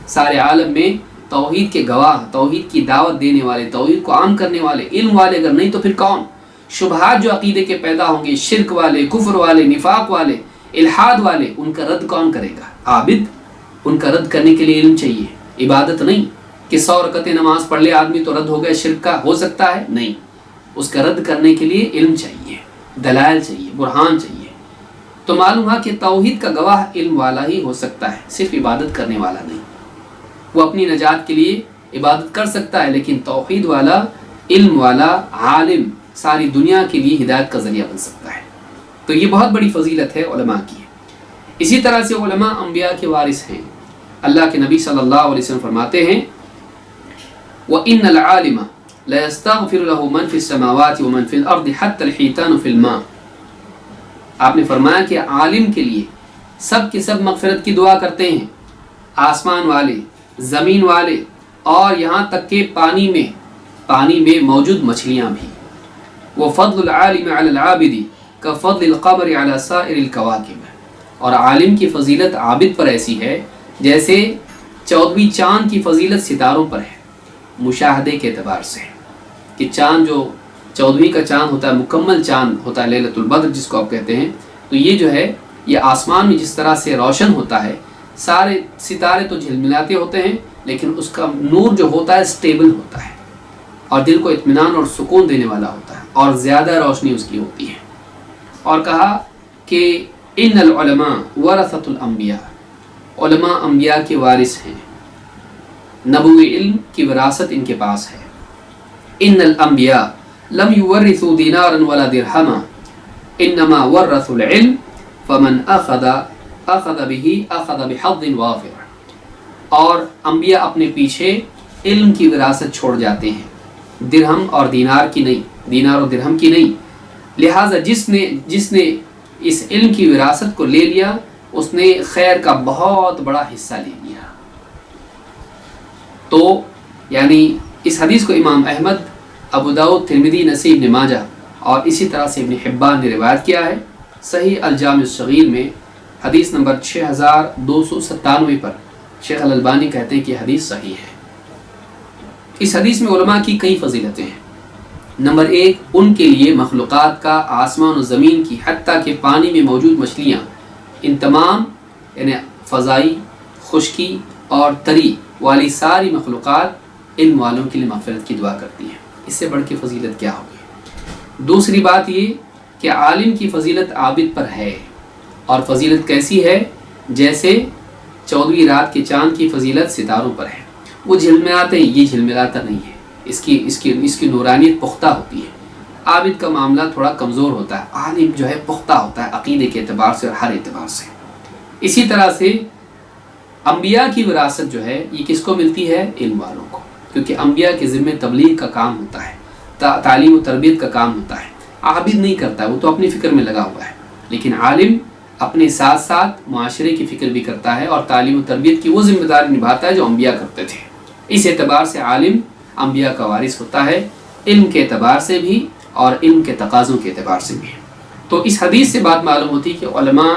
سارے عالم میں توحید کے گواہ، توحید کی دعوت دینے والے، توحید کو عام کرنے والے علم والے اگر نہیں تو پھر کون؟ شبہات جو عقیدے کے پیدا ہوں گے، شرک والے، کفر والے، نفاق والے، الحاد والے، ان کا رد کون کرے گا؟ عابد۔ ان کا رد کرنے کے لیے علم چاہیے، عبادت نہیں کہ 100 رکعتیں نماز پڑھ لے آدمی تو رد ہو گیا شرک کا، ہو سکتا ہے؟ نہیں، اس کا رد کرنے کے لیے علم چاہیے، دلائل چاہیے، برہان چاہیے۔ تو معلوم ہے کہ توحید کا گواہ علم والا ہی ہو سکتا ہے، صرف عبادت کرنے والا نہیں۔ وہ اپنی نجات کے لیے عبادت کر سکتا ہے، لیکن توحید والا، علم والا، عالم ساری دنیا کے لیے ہدایت کا ذریعہ بن سکتا ہے۔ تو یہ بہت بڑی فضیلت ہے علماء کی۔ اسی طرح سے علماء انبیاء کے وارث ہیں۔ اللہ کے نبی صلی اللہ علیہ وسلم فرماتے ہیں وَإِنَّ الْعَالِمَ لَيَسْتَغْفِرُ لَهُ مَنْ فِي السَّمَاوَاتِ وَمَنْ فِي الْأَرْضِ حَتَّى الْحِيتَانُ فِي الْمَاءِ۔ آپ نے فرمایا کہ عالم کے لیے سب کے سب مغفرت کی دعا کرتے ہیں، آسمان والے، زمین والے، اور یہاں تک کہ پانی میں موجود مچھلیاں بھی۔ وَفَضْلُ الْعَالِمِ عَلَى الْعَابِدِ كَفَضْلِ الْقَمَرِ عَلَى سَائِرِ الْكَوَاكِبِ۔ اور عالم کی فضیلت عابد پر ایسی ہے جیسے 14ویں چاند کی فضیلت ستاروں پر ہے، مشاہدے کے اعتبار سے، کہ چاند جو 14ویں کا چاند ہوتا ہے، مکمل چاند ہوتا ہے، لیلۃ البدر جس کو آپ کہتے ہیں، تو یہ جو ہے یہ آسمان میں جس طرح سے روشن ہوتا ہے، سارے ستارے تو جھلملاتے ہوتے ہیں لیکن اس کا نور جو ہوتا ہے سٹیبل ہوتا ہے، اور دل کو اطمینان اور سکون دینے والا ہوتا ہے، اور زیادہ روشنی اس کی ہوتی ہے۔ اور کہا کہ ان العلماء ورثۃ الانبیاء، علماء انبیاء کے وارث ہیں، نبوی علم کی وراثت ان کے پاس ہے۔ ان الانبیاء لم یورثوا دینارا ولا درہما انما ورثوا العلم فمن اخذ به اخذ بحظ وافر۔ اور انبیاء اپنے پیچھے علم کی وراثت چھوڑ جاتے ہیں، درہم اور دینار کی نہیں، دینار اور درہم کی نہیں۔ لہٰذا جس نے اس علم کی وراثت کو لے لیا اس نے خیر کا بہت بڑا حصہ لے لیا۔ تو یعنی اس حدیث کو امام احمد، ابو داؤد، ترمذی، نسائی، ابن ماجہ اور اسی طرح سے ابن حبان نے روایت کیا ہے۔ صحیح الجامع الصغیر میں حدیث نمبر 6297 پر شیخ الالبانی کہتے ہیں کہ حدیث صحیح ہے۔ اس حدیث میں علماء کی کئی فضیلتیں ہیں۔ نمبر 1، ان کے لیے مخلوقات کا، آسمان و زمین کی، حتیٰ کہ پانی میں موجود مچھلیاں، ان تمام یعنی فضائی، خشکی اور تری والی ساری مخلوقات علم والوں کے لیے مغفرت کی دعا کرتی ہیں۔ اس سے بڑھ کے فضیلت کیا ہوگی؟ دوسری بات یہ کہ عالم کی فضیلت عابد پر ہے، اور فضیلت کیسی ہے؟ جیسے 14ویں رات کے چاند کی فضیلت ستاروں پر ہے۔ وہ جھلملاتے ہیں، یہ جھلملاتا نہیں ہے، اس کی نورانیت پختہ ہوتی ہے۔ عابد کا معاملہ تھوڑا کمزور ہوتا ہے، عالم جو ہے پختہ ہوتا ہے عقیدے کے اعتبار سے اور ہر اعتبار سے۔ اسی طرح سے انبیاء کی وراثت جو ہے یہ کس کو ملتی ہے؟ علم والوں کو، کیونکہ انبیاء کے ذمہ تبلیغ کا کام ہوتا ہے، تعلیم و تربیت کا کام ہوتا ہے۔ عابد نہیں کرتا ہے، وہ تو اپنی فکر میں لگا ہوا ہے، لیکن عالم اپنے ساتھ ساتھ معاشرے کی فکر بھی کرتا ہے اور تعلیم و تربیت کی وہ ذمہ داری نبھاتا ہے جو انبیاء کرتے تھے۔ اس اعتبار سے عالم انبیاء کا وارث ہوتا ہے، علم کے اعتبار سے بھی اور علم کے تقاضوں کے اعتبار سے بھی۔ تو اس حدیث سے بات معلوم ہوتی ہے کہ علماء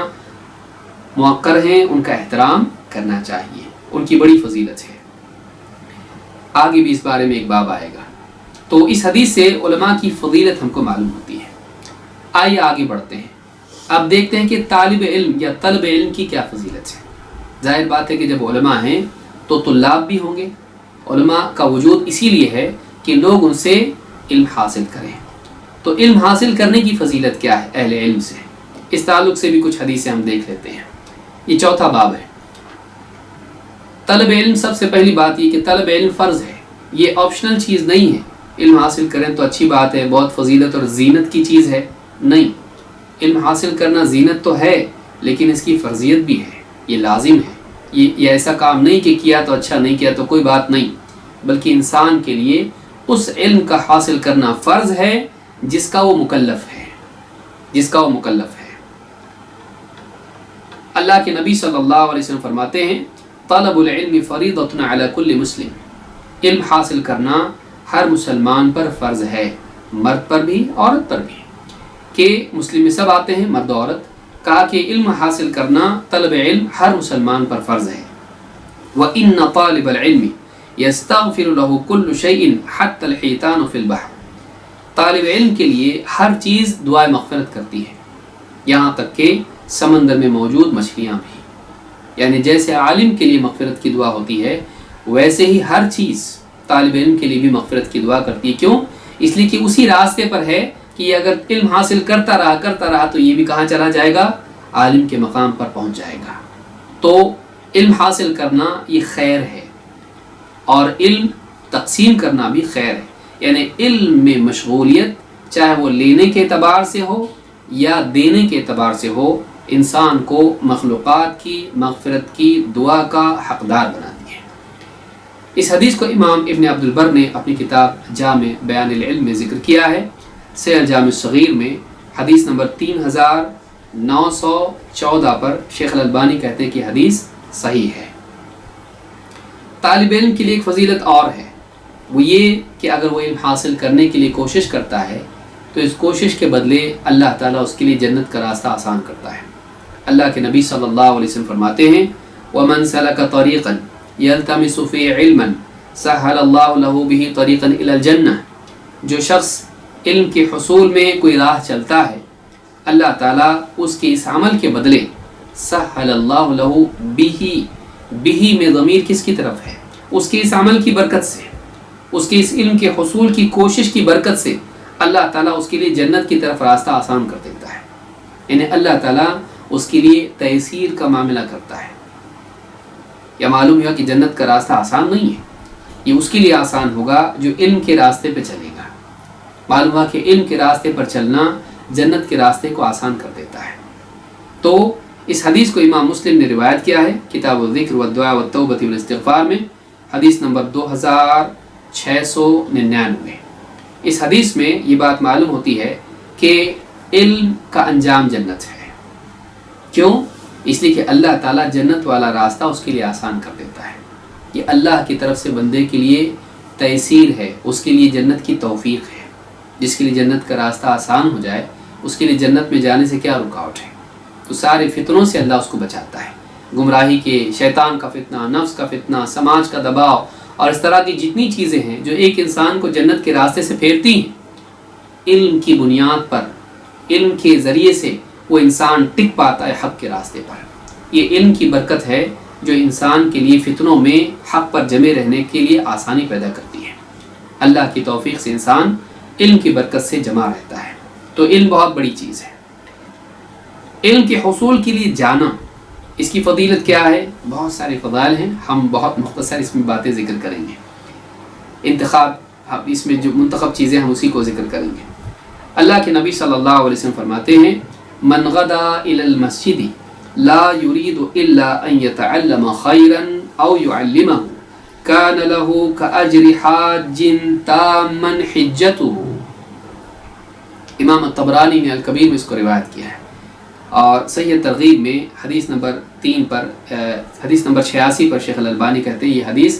موقر ہیں، ان کا احترام کرنا چاہیے، ان کی بڑی فضیلت ہے۔ آگے بھی اس بارے میں ایک باب آئے گا۔ تو اس حدیث سے علماء کی فضیلت ہم کو معلوم ہوتی ہے۔ آئیے آگے بڑھتے ہیں، اب دیکھتے ہیں کہ طالب علم یا طلب علم کی کیا فضیلت ہے۔ ظاہر بات ہے کہ جب علماء ہیں تو طلاب بھی ہوں گے۔ علماء کا وجود اسی لیے ہے کہ لوگ ان سے علم حاصل کریں۔ تو علم حاصل کرنے کی فضیلت کیا ہے اہل علم سے، اس تعلق سے بھی کچھ حدیثیں ہم دیکھ لیتے ہیں۔ یہ چوتھا باب ہے۔ طلب علم، سب سے پہلی بات یہ کہ طلب علم فرض ہے، یہ آپشنل چیز نہیں ہے۔ علم حاصل کریں تو اچھی بات ہے، بہت فضیلت اور زینت کی چیز ہے، نہیں۔ علم حاصل کرنا زینت تو ہے لیکن اس کی فرضیت بھی ہے، یہ لازم ہے۔ یہ ایسا کام نہیں کہ کیا تو اچھا، نہیں کیا تو کوئی بات نہیں، بلکہ انسان کے لیے اس علم کا حاصل کرنا فرض ہے جس کا وہ مکلف ہے، جس کا وہ مکلف ہے۔ اللہ کے نبی صلی اللہ علیہ وسلم فرماتے ہیں طلب العلم فریضۃ علی کل مسلم، علم حاصل کرنا ہر مسلمان پر فرض ہے، مرد پر بھی عورت پر بھی، کہ مسلم میں سب آتے ہیں مرد و عورت۔ کہا کہ علم حاصل کرنا، طلب علم ہر مسلمان پر فرض ہے۔ وَإِنَّ طَالِبَ الْعِلْمِ يَسْتَغْفِرُ لَهُ كُلُّ شَيْءٍ حَتَّى الْحِيتَانُ فِي الْبَحْرِ، طالب علم کے لیے ہر چیز دعائے مغفرت کرتی ہے، یہاں تک کہ سمندر میں موجود مچھلیاں بھی۔ یعنی جیسے عالم کے لیے مغفرت کی دعا ہوتی ہے، ویسے ہی ہر چیز طالب علم کے لیے بھی مغفرت کی دعا کرتی ہے۔ کیوں؟ اس لیے کہ اسی راستے پر ہے کہ یہ اگر علم حاصل کرتا رہا تو یہ بھی کہاں چلا جائے گا؟ عالم کے مقام پر پہنچ جائے گا۔ تو علم حاصل کرنا یہ خیر ہے، اور علم تقسیم کرنا بھی خیر ہے۔ یعنی علم میں مشغولیت، چاہے وہ لینے کے اعتبار سے ہو یا دینے کے اعتبار سے ہو، انسان کو مخلوقات کی مغفرت کی دعا کا حقدار بناتی ہے۔ اس حدیث کو امام ابن عبد البر نے اپنی کتاب جامع بیان العلم میں ذکر کیا ہے۔ سیر جامع صغیر میں حدیث نمبر 3914 پر شیخ الالبانی کہتے ہیں کہ حدیث صحیح ہے۔ طالب علم کے لیے ایک فضیلت اور ہے، وہ یہ کہ اگر وہ علم حاصل کرنے کے لیے کوشش کرتا ہے تو اس کوشش کے بدلے اللہ تعالیٰ اس کے لیے جنت کا راستہ آسان کرتا ہے۔ اللہ کے نبی صلی اللہ علیہ وسلم فرماتے ہیں وَمَنْ سَلَكَ طَرِيقًا يَلْتَمِسُ فِيهِ عِلْمًا سَهَّلَ اللَّهُ لَهُ بِهِ طَرِيقًا إِلَى الْجَنَّةِ، جو شخص علم کے حصول میں کوئی راہ چلتا ہے، اللہ تعالیٰ اس کے اس عمل کے بدلے سَهَّلَ اللَّهُ لَهُ بِهِ میں ضمیر کس کی طرف ہے؟ اس کے اس عمل کی برکت سے، اس کے اس علم کے حصول کی کوشش کی برکت سے اللہ تعالیٰ اس کے لیے جنت کی طرف راستہ آسان کر دیتا ہے۔ یعنی اللہ تعالیٰ اس کے لیے تیسیر کا معاملہ کرتا ہے۔ یا معلوم ہوا کہ جنت کا راستہ آسان نہیں ہے، یہ اس کے لیے آسان ہوگا جو علم کے راستے پہ چلے گا۔ معلوم ہوا کہ علم کے راستے پر چلنا جنت کے راستے کو آسان کر دیتا ہے۔ تو اس حدیث کو امام مسلم نے روایت کیا ہے کتاب الذکر والدعاء والتوبۃ والاستغفار میں، حدیث نمبر 2699۔ اس حدیث میں یہ بات معلوم ہوتی ہے کہ علم کا انجام جنت ہے۔ کیوں؟ اس لیے کہ اللہ تعالیٰ جنت والا راستہ اس کے لیے آسان کر دیتا ہے۔ یہ اللہ کی طرف سے بندے کے لیے تیسیر ہے، اس کے لیے جنت کی توفیق ہے۔ جس کے لیے جنت کا راستہ آسان ہو جائے، اس کے لیے جنت میں جانے سے کیا رکاوٹ ہے؟ تو سارے فتنوں سے اللہ اس کو بچاتا ہے، گمراہی کے، شیطان کا فتنہ، نفس کا فتنہ، سماج کا دباؤ اور اس طرح کی جتنی چیزیں ہیں جو ایک انسان کو جنت کے راستے سے پھیرتی ہیں، علم کی بنیاد پر، علم کے ذریعے سے وہ انسان ٹک پاتا ہے حق کے راستے پر۔ یہ علم کی برکت ہے جو انسان کے لیے فتنوں میں حق پر جمے رہنے کے لیے آسانی پیدا کرتی ہے۔ اللہ کی توفیق سے انسان علم کی برکت سے جمع رہتا ہے۔ تو علم بہت بڑی چیز ہے۔ علم کے حصول کے لیے جانا، اس کی فضیلت کیا ہے؟ بہت سارے فضائل ہیں، ہم بہت مختصر اس میں باتیں ذکر کریں گے۔ اس میں جو منتخب چیزیں ہم اسی کو ذکر کریں گے۔ اللہ کے نبی صلی اللہ علیہ وسلم فرماتے ہیں من غدا الى المسجد لا يريد الا ان يتعلم خيرا او يعلمه كان له كاجر حاج تاما حجته۔ امام الطبرانی نے الکبیر میں اس کو روایت کیا ہے، اور صحیح ترغیب میں حدیث نمبر 3 پر حدیث نمبر 86 پر شیخ الالبانی کہتے ہیں یہ حدیث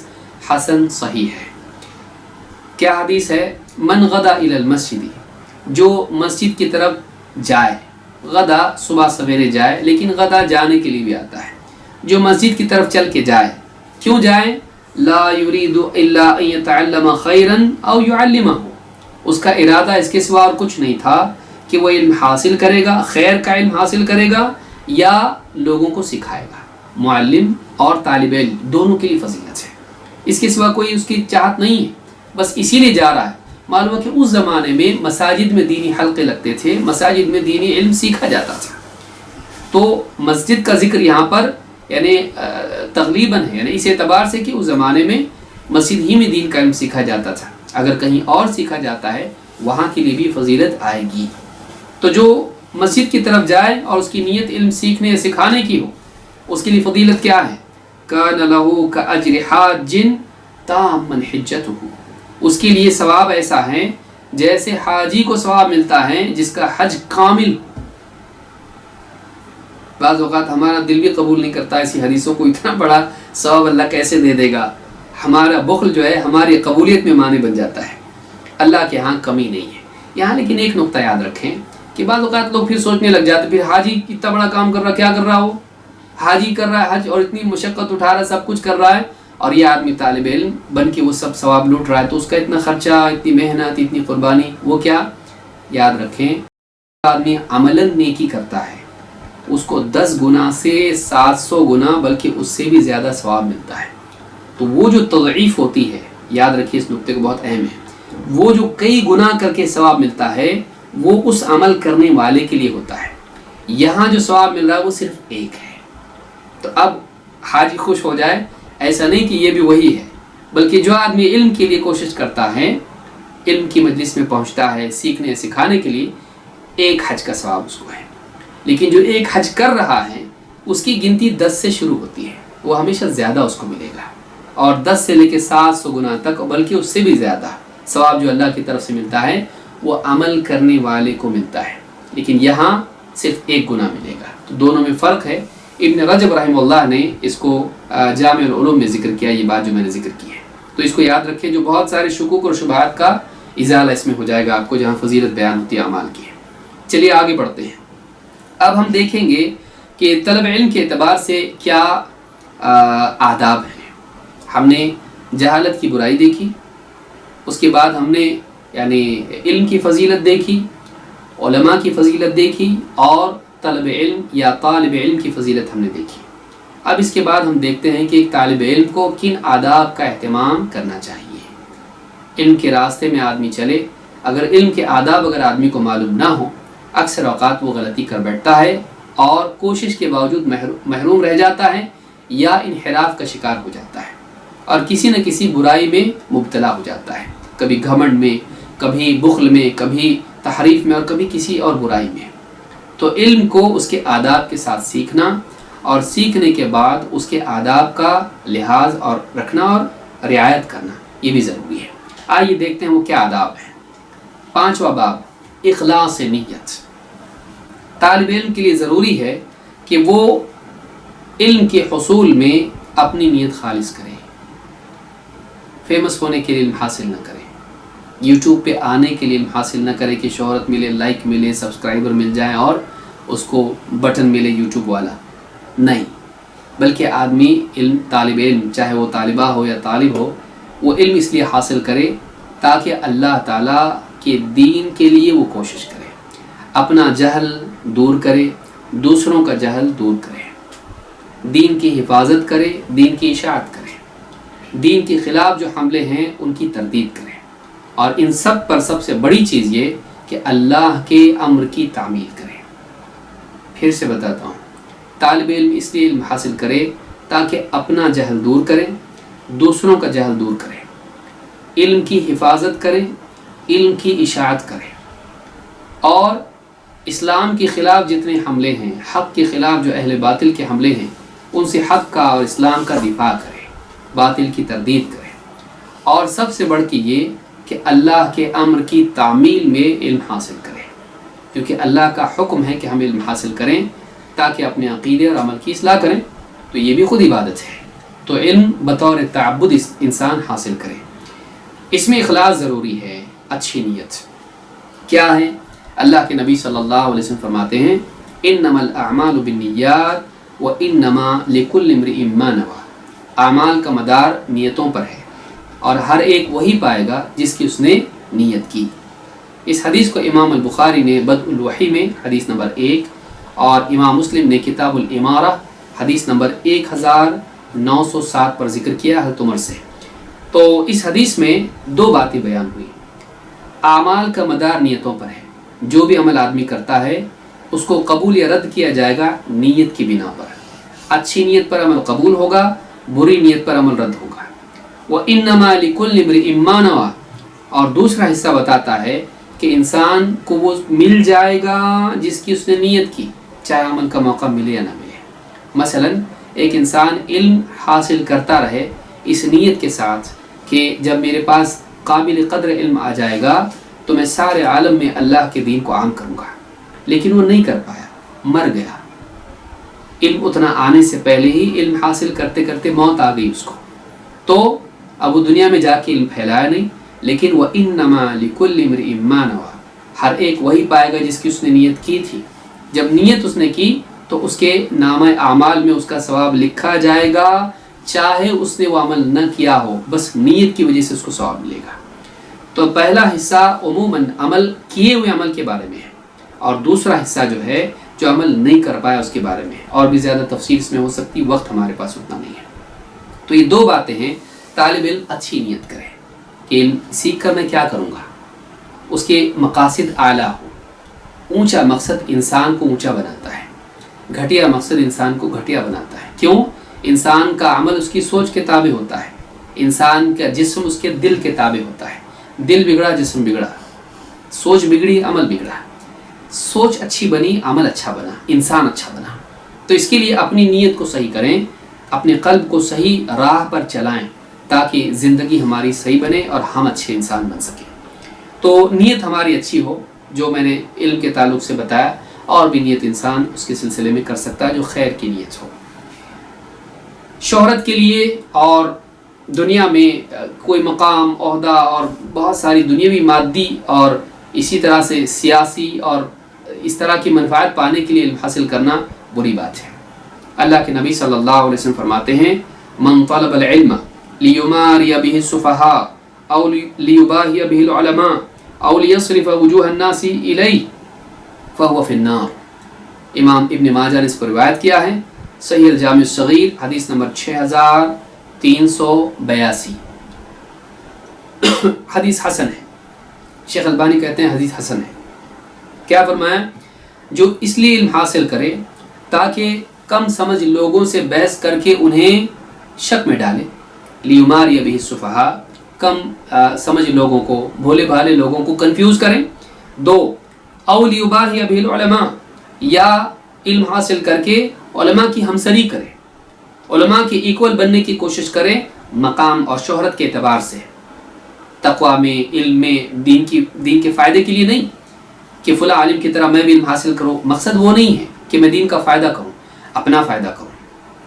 حسن صحیح ہے۔ کیا حدیث ہے؟ من غدا الی المسجد، جو مسجد کی طرف جائے، غدا صبح سویرے جائے، لیکن غدا جانے کے لیے بھی آتا ہے، جو مسجد کی طرف چل کے جائے، کیوں جائے؟ لا یرید الا ان یتعلم خیرا او یعلمہ، اس کا ارادہ اس کے سوا اور کچھ نہیں تھا کہ وہ علم حاصل کرے گا، خیر کا علم حاصل کرے گا یا لوگوں کو سکھائے گا۔ معلم اور طالب علم دونوں کے لیے فضیلت ہے، اس کے سوا کوئی اس کی چاہت نہیں ہے، بس اسی لیے جا رہا ہے۔ معلوم ہے کہ اس زمانے میں مساجد میں دینی حلقے لگتے تھے، مساجد میں دینی علم سیکھا جاتا تھا، تو مسجد کا ذکر یہاں پر یعنی تغلیباً ہے، یعنی اس اعتبار سے کہ اس زمانے میں مسجد ہی میں دین کا علم سیکھا جاتا تھا، اگر کہیں اور سیکھا جاتا ہے وہاں کے لیے بھی فضیلت آئے گی۔ تو جو مسجد کی طرف جائے اور اس کی نیت علم سیکھنے یا سکھانے کی ہو، اس کے لیے فضیلت کیا ہے؟ کان لہ کاجر حاج تامًا حجتہ، اس کے لیے ثواب ایسا ہے جیسے حاجی کو ثواب ملتا ہے جس کا حج کامل ہو۔ بعض اوقات ہمارا دل بھی قبول نہیں کرتا ایسی حدیثوں کو، اتنا بڑا ثواب اللہ کیسے دے دے گا؟ ہمارا بخل جو ہے ہماری قبولیت میں معنی بن جاتا ہے، اللہ کے ہاں کمی نہیں ہے یہاں۔ لیکن ایک نقطہ یاد رکھیں کہ بعض اوقات لوگ پھر سوچنے لگ جاتے پھر حاجی اتنا بڑا کام کر رہا، کیا کر رہا ہو؟ حاجی کر رہا ہے حج اور اتنی مشقت اٹھا رہا ہے، سب کچھ کر رہا ہے، اور یہ آدمی طالب علم بن کے وہ سب ثواب لوٹ رہا ہے، تو اس کا اتنا خرچہ، اتنی محنت، اتنی قربانی، وہ کیا؟ یاد رکھیں آدمی عملاً نیکی کرتا ہے اس کو 10 گنا سے 700 گنا بلکہ اس سے بھی زیادہ ثواب ملتا ہے۔ تو وہ جو تضعیف ہوتی ہے، یاد رکھیے اس نقطے کو، بہت اہم ہے، وہ جو کئی گنا کر کے ثواب ملتا ہے وہ اس عمل کرنے والے کے لیے ہوتا ہے۔ یہاں جو ثواب مل رہا ہے وہ صرف ایک ہے۔ تو اب حاجی خوش ہو جائے، ایسا نہیں کہ یہ بھی وہی ہے، بلکہ جو آدمی علم کے لیے کوشش کرتا ہے، علم کی مجلس میں پہنچتا ہے سیکھنے سکھانے کے لیے، ایک حج کا ثواب اس کو ہے۔ لیکن جو ایک حج کر رہا ہے اس کی گنتی 10 سے شروع ہوتی ہے، وہ ہمیشہ زیادہ اس کو ملے گا، اور 10 سے لے کے 700 گنا تک بلکہ اس سے بھی زیادہ ثواب جو اللہ کی طرف سے ملتا ہے وہ عمل کرنے والے کو ملتا ہے، لیکن یہاں صرف ایک گنا ملے گا۔ تو دونوں میں فرق ہے۔ ابن رجب رحمہ اللہ نے اس کو جامع العلوم میں ذکر کیا، یہ بات جو میں نے ذکر کی ہے، تو اس کو یاد رکھیں، جو بہت سارے شکوک اور شبہات کا ازالہ اس میں ہو جائے گا آپ کو، جہاں فضیلت بیان ہوتی ہے اعمال کی۔ چلیے آگے بڑھتے ہیں۔ اب ہم دیکھیں گے کہ طلب علم کے اعتبار سے کیا آداب ہیں۔ ہم نے جہالت کی برائی دیکھی، اس کے بعد ہم نے یعنی علم کی فضیلت دیکھی، علماء کی فضیلت دیکھی، اور طلب علم یا طالب علم کی فضیلت ہم نے دیکھی۔ اب اس کے بعد ہم دیکھتے ہیں کہ ایک طالب علم کو کن آداب کا اہتمام کرنا چاہیے۔ علم کے راستے میں آدمی چلے، اگر علم کے آداب اگر آدمی کو معلوم نہ ہو، اکثر اوقات وہ غلطی کر بیٹھتا ہے اور کوشش کے باوجود محروم رہ جاتا ہے یا انحراف کا شکار ہو جاتا ہے، اور کسی نہ کسی برائی میں مبتلا ہو جاتا ہے، کبھی گھمنڈ میں، کبھی بخل میں، کبھی تحریف میں، اور کبھی کسی اور برائی میں۔ تو علم کو اس کے آداب کے ساتھ سیکھنا، اور سیکھنے کے بعد اس کے آداب کا لحاظ اور رکھنا اور رعایت کرنا، یہ بھی ضروری ہے۔ آئیے دیکھتے ہیں وہ کیا آداب ہیں۔ 5واں باب، اخلاص نیت۔ طالب علم کے لیے ضروری ہے کہ وہ علم کے حصول میں اپنی نیت خالص کرے، فیمس ہونے کے لیے علم حاصل نہ کرے، یوٹیوب پہ آنے کے لیے علم حاصل نہ کرے کہ شہرت ملے، لائک ملے، سبسکرائبر مل جائیں اور اس کو بٹن ملے یوٹیوب والا، نہیں، بلکہ آدمی علم، طالب علم چاہے وہ طالبہ ہو یا طالب ہو، وہ علم اس لیے حاصل کرے تاکہ اللہ تعالیٰ کے دین کے لیے وہ کوشش کرے، اپنا جہل دور کرے، دوسروں کا جہل دور کرے، دین کی حفاظت کرے، دین کی اشاعت کرے، دین کے خلاف جو حملے ہیں ان کی تردید کرے، اور ان سب پر سب سے بڑی چیز یہ کہ اللہ کے امر کی تعمیل کرے۔ پھر سے بتاتا ہوں، طالب علم اس لیے علم حاصل کرے تاکہ اپنا جہل دور کرے، دوسروں کا جہل دور کرے، علم کی حفاظت کرے، علم کی اشاعت کرے، اور اسلام کے خلاف جتنے حملے ہیں، حق کے خلاف جو اہل باطل کے حملے ہیں، ان سے حق کا اور اسلام کا دفاع کرے، باطل کی تردید کرے، اور سب سے بڑھ کے یہ کہ اللہ کے امر کی تعمیل میں علم حاصل کرے، کیونکہ اللہ کا حکم ہے کہ ہم علم حاصل کریں تاکہ اپنے عقیدے اور عمل کی اصلاح کریں، تو یہ بھی خود عبادت ہے۔ تو علم بطور تعبد انسان حاصل کرے، اس میں اخلاص ضروری ہے، اچھی نیت کیا ہے؟ اللہ کے نبی صلی اللہ علیہ وسلم فرماتے ہیں انما الاعمال بالنیات وانما لکل امرئ ما نوى، اعمال کا مدار نیتوں پر ہے، اور ہر ایک وہی پائے گا جس کی اس نے نیت کی۔ اس حدیث کو امام البخاری نے بدء الوحی میں حدیث نمبر 1 اور امام مسلم نے کتاب الامارہ حدیث نمبر 1907 پر ذکر کیا حضرت عمر سے۔ تو اس حدیث میں دو باتیں بیان ہوئی۔ اعمال کا مدار نیتوں پر ہے، جو بھی عمل آدمی کرتا ہے اس کو قبول یا رد کیا جائے گا نیت کی بنا پر۔ اچھی نیت پر عمل قبول ہوگا، بری نیت پر عمل رد ہوگا۔ وَإِنَّمَا لِكُلِّ امْرِئٍ مَّا نَوَىٰ، اور دوسرا حصہ بتاتا ہے کہ انسان کو وہ مل جائے گا جس کی اس نے نیت کی، چاہے عمل کا موقع ملے یا نہ ملے۔ مثلا ایک انسان علم حاصل کرتا رہے اس نیت کے ساتھ کہ جب میرے پاس قابل قدر علم آ جائے گا تو میں سارے عالم میں اللہ کے دین کو عام کروں گا، لیکن وہ نہیں کر پایا، مر گیا۔ علم اتنا آنے سے پہلے ہی علم حاصل کرتے کرتے موت آ گئی اس کو، تو اب وہ دنیا میں جا کے علم پھیلایا نہیں، لیکن وَإِنَّمَا لِكُلِّ امْرِئٍ مَّا نَوَىٰ، ہر ایک وہی پائے گا جس کی اس نے نیت کی تھی۔ جب نیت اس نے کی تو اس کے نامہ اعمال میں اس کا ثواب لکھا جائے گا، چاہے اس نے وہ عمل نہ کیا ہو، بس نیت کی وجہ سے اس کو ثواب ملے گا۔ تو پہلا حصہ عموماً عمل کیے ہوئے عمل کے بارے میں ہے، اور دوسرا حصہ جو ہے جو عمل نہیں کر پایا اس کے بارے میں، اور بھی زیادہ تفصیل اس میں ہو سکتی، وقت ہمارے پاس اتنا نہیں ہے۔ تو یہ دو باتیں ہیں، طالب علم اچھی نیت کرے کہ علم سیکھ کر میں کیا کروں گا، اس کے مقاصد اعلیٰ ہو۔ اونچا مقصد انسان کو اونچا بناتا ہے، گھٹیا مقصد انسان کو گھٹیا بناتا ہے۔ کیوں؟ انسان کا عمل اس کی سوچ کے تابع ہوتا ہے، انسان کا جسم اس کے دل کے تابع ہوتا ہے۔ دل بگڑا جسم بگڑا، سوچ بگڑی عمل بگڑا۔ سوچ اچھی بنی عمل اچھا بنا، انسان اچھا بنا۔ تو اس کے لیے اپنی نیت کو صحیح کریں، اپنے قلب کو صحیح راہ پر چلائیں تاکہ زندگی ہماری صحیح بنے اور ہم اچھے انسان بن سکیں۔ تو نیت ہماری اچھی ہو، جو میں نے علم کے تعلق سے بتایا، اور بھی نیت انسان اس کے سلسلے میں کر سکتا ہے جو خیر کی نیت ہو۔ شہرت کے لیے اور دنیا میں کوئی مقام، عہدہ اور بہت ساری دنیاوی مادی اور اسی طرح سے سیاسی اور اس طرح کی منفعت پانے کے لیے علم حاصل کرنا بری بات ہے۔ اللہ کے نبی صلی اللہ علیہ وسلم فرماتے ہیں، من طلب العلم لیماری بہ السفہاء او لیباہی بہ العلماء او لیصرف وجوہ الناس الیہ فہو فی النار۔ امام ابن ماجہ نے اس کو روایت کیا ہے، صحیح الجامع الصغیر حدیث نمبر 6382۔ حدیث حسن ہے، شیخ البانی کہتے ہیں حدیث حسن ہے۔ کیا فرمایا؟ جو اس لیے علم حاصل کرے تاکہ کم سمجھ لوگوں سے بحث کر کے انہیں شک میں ڈالے، لیماری بہ السفہاء، کم سمجھ لوگوں کو، بھولے بھالے لوگوں کو کنفیوز کریں۔ دو، او لیباہی بہ العلماء، یا علم حاصل کر کے علماء کی ہمسری کرے، علماء کے ایکول بننے کی کوشش کرے، مقام اور شہرت کے اعتبار سے، تقویٰ میں، علم میں، دین کے فائدے کے لیے نہیں کہ فلاں عالم کی طرح میں بھی علم حاصل کروں۔ مقصد وہ نہیں ہے کہ میں دین کا فائدہ کروں، اپنا فائدہ کروں،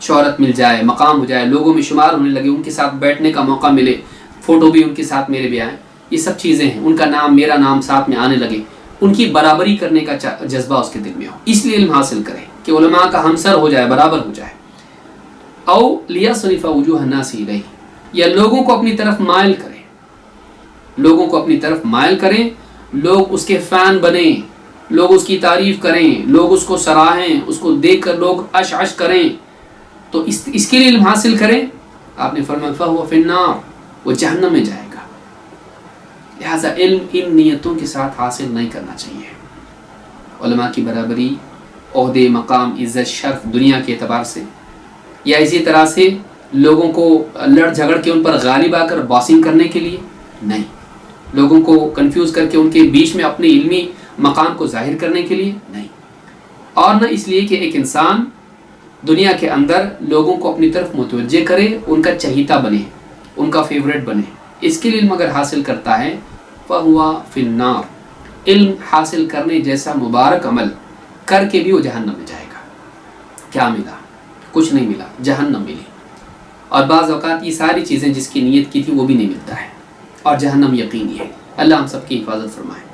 شہرت مل جائے، مقام ہو جائے، لوگوں میں شمار ہونے لگے، ان کے ساتھ بیٹھنے کا موقع ملے، فوٹو بھی ان کے ساتھ میرے بھی آئیں، یہ سب چیزیں ہیں، ان کا نام میرا نام ساتھ میں آنے لگے، ان کی برابری کرنے کا جذبہ اس کے دل میں ہو، اس لیے علم حاصل کریں کہ علماء کا ہمسر ہو جائے، برابر ہو جائے۔ او لیصرف وجوہ الناس الیہ، یا لوگوں کو اپنی طرف مائل کریں، لوگوں کو اپنی طرف مائل کریں، لوگ اس کے فین بنیں، لوگ اس کی تعریف کریں، لوگ اس کو سراہیں، اس کو دیکھ کر لوگ عش عش کریں، تو اس کے لیے علم حاصل کریں۔ آپ نے فرمایا فہو فی النار، وہ جہنم میں جائے گا۔ لہذا علم ان نیتوں کے ساتھ حاصل نہیں کرنا چاہیے۔ علماء کی برابری، عہدے، مقام، عزت، شرف دنیا کے اعتبار سے، یا اسی طرح سے لوگوں کو لڑ جھگڑ کے ان پر غالب آ کر باسنگ کرنے کے لیے نہیں، لوگوں کو کنفیوز کر کے ان کے بیچ میں اپنے علمی مقام کو ظاہر کرنے کے لیے نہیں، اور نہ اس لیے کہ ایک انسان دنیا کے اندر لوگوں کو اپنی طرف متوجہ کرے، ان کا چہیتا بنے، ان کا فیورٹ بنے۔ اس کے لیے علم اگر حاصل کرتا ہے فہو فی النار، علم حاصل کرنے جیسا مبارک عمل کر کے بھی وہ جہنم میں جائے گا۔ کیا ملا؟ کچھ نہیں ملا، جہنم ملی۔ اور بعض اوقات یہ ساری چیزیں جس کی نیت کی تھی وہ بھی نہیں ملتا ہے، اور جہنم یقینی ہے۔ اللہ ہم سب کی حفاظت فرمائے۔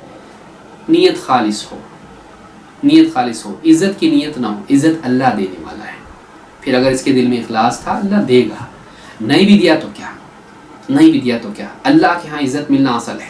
نیت خالص ہو، نیت خالص ہو، عزت کی نیت نہ ہو، عزت اللہ دینے والا ہے۔ پھر اگر اس کے دل میں اخلاص تھا اللہ دے گا، نہیں بھی دیا تو کیا، نہیں بھی دیا تو کیا، اللہ کے ہاں عزت ملنا اصل ہے۔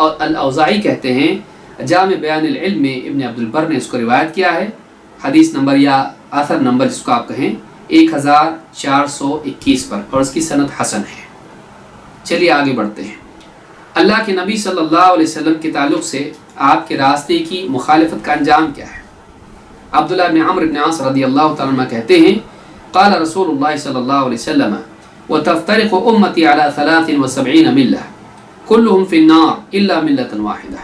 الاوزاعی کہتے ہیں جامع بیان العلم میں ابن عبد البر نے اس کو روایت کیا ہے، حدیث نمبر یا اثر نمبر جس کو آپ کہیں 1421 پر، اور اس کی سند حسن ہے۔ چلیے آگے بڑھتے ہیں۔ اللہ کے نبی صلی اللہ علیہ وسلم کے تعلق سے آپ کے راستے کی مخالفت کا انجام کیا ہے؟ عبداللہ بن عمرو بن عاص رضی اللہ تعالیٰ عنہ کہتے ہیں قال رسول اللہ صلی اللہ علیہ وسلم وتفترق امتی علی 73 ملہ کلہم فی النار الا ملۃ واحدہ،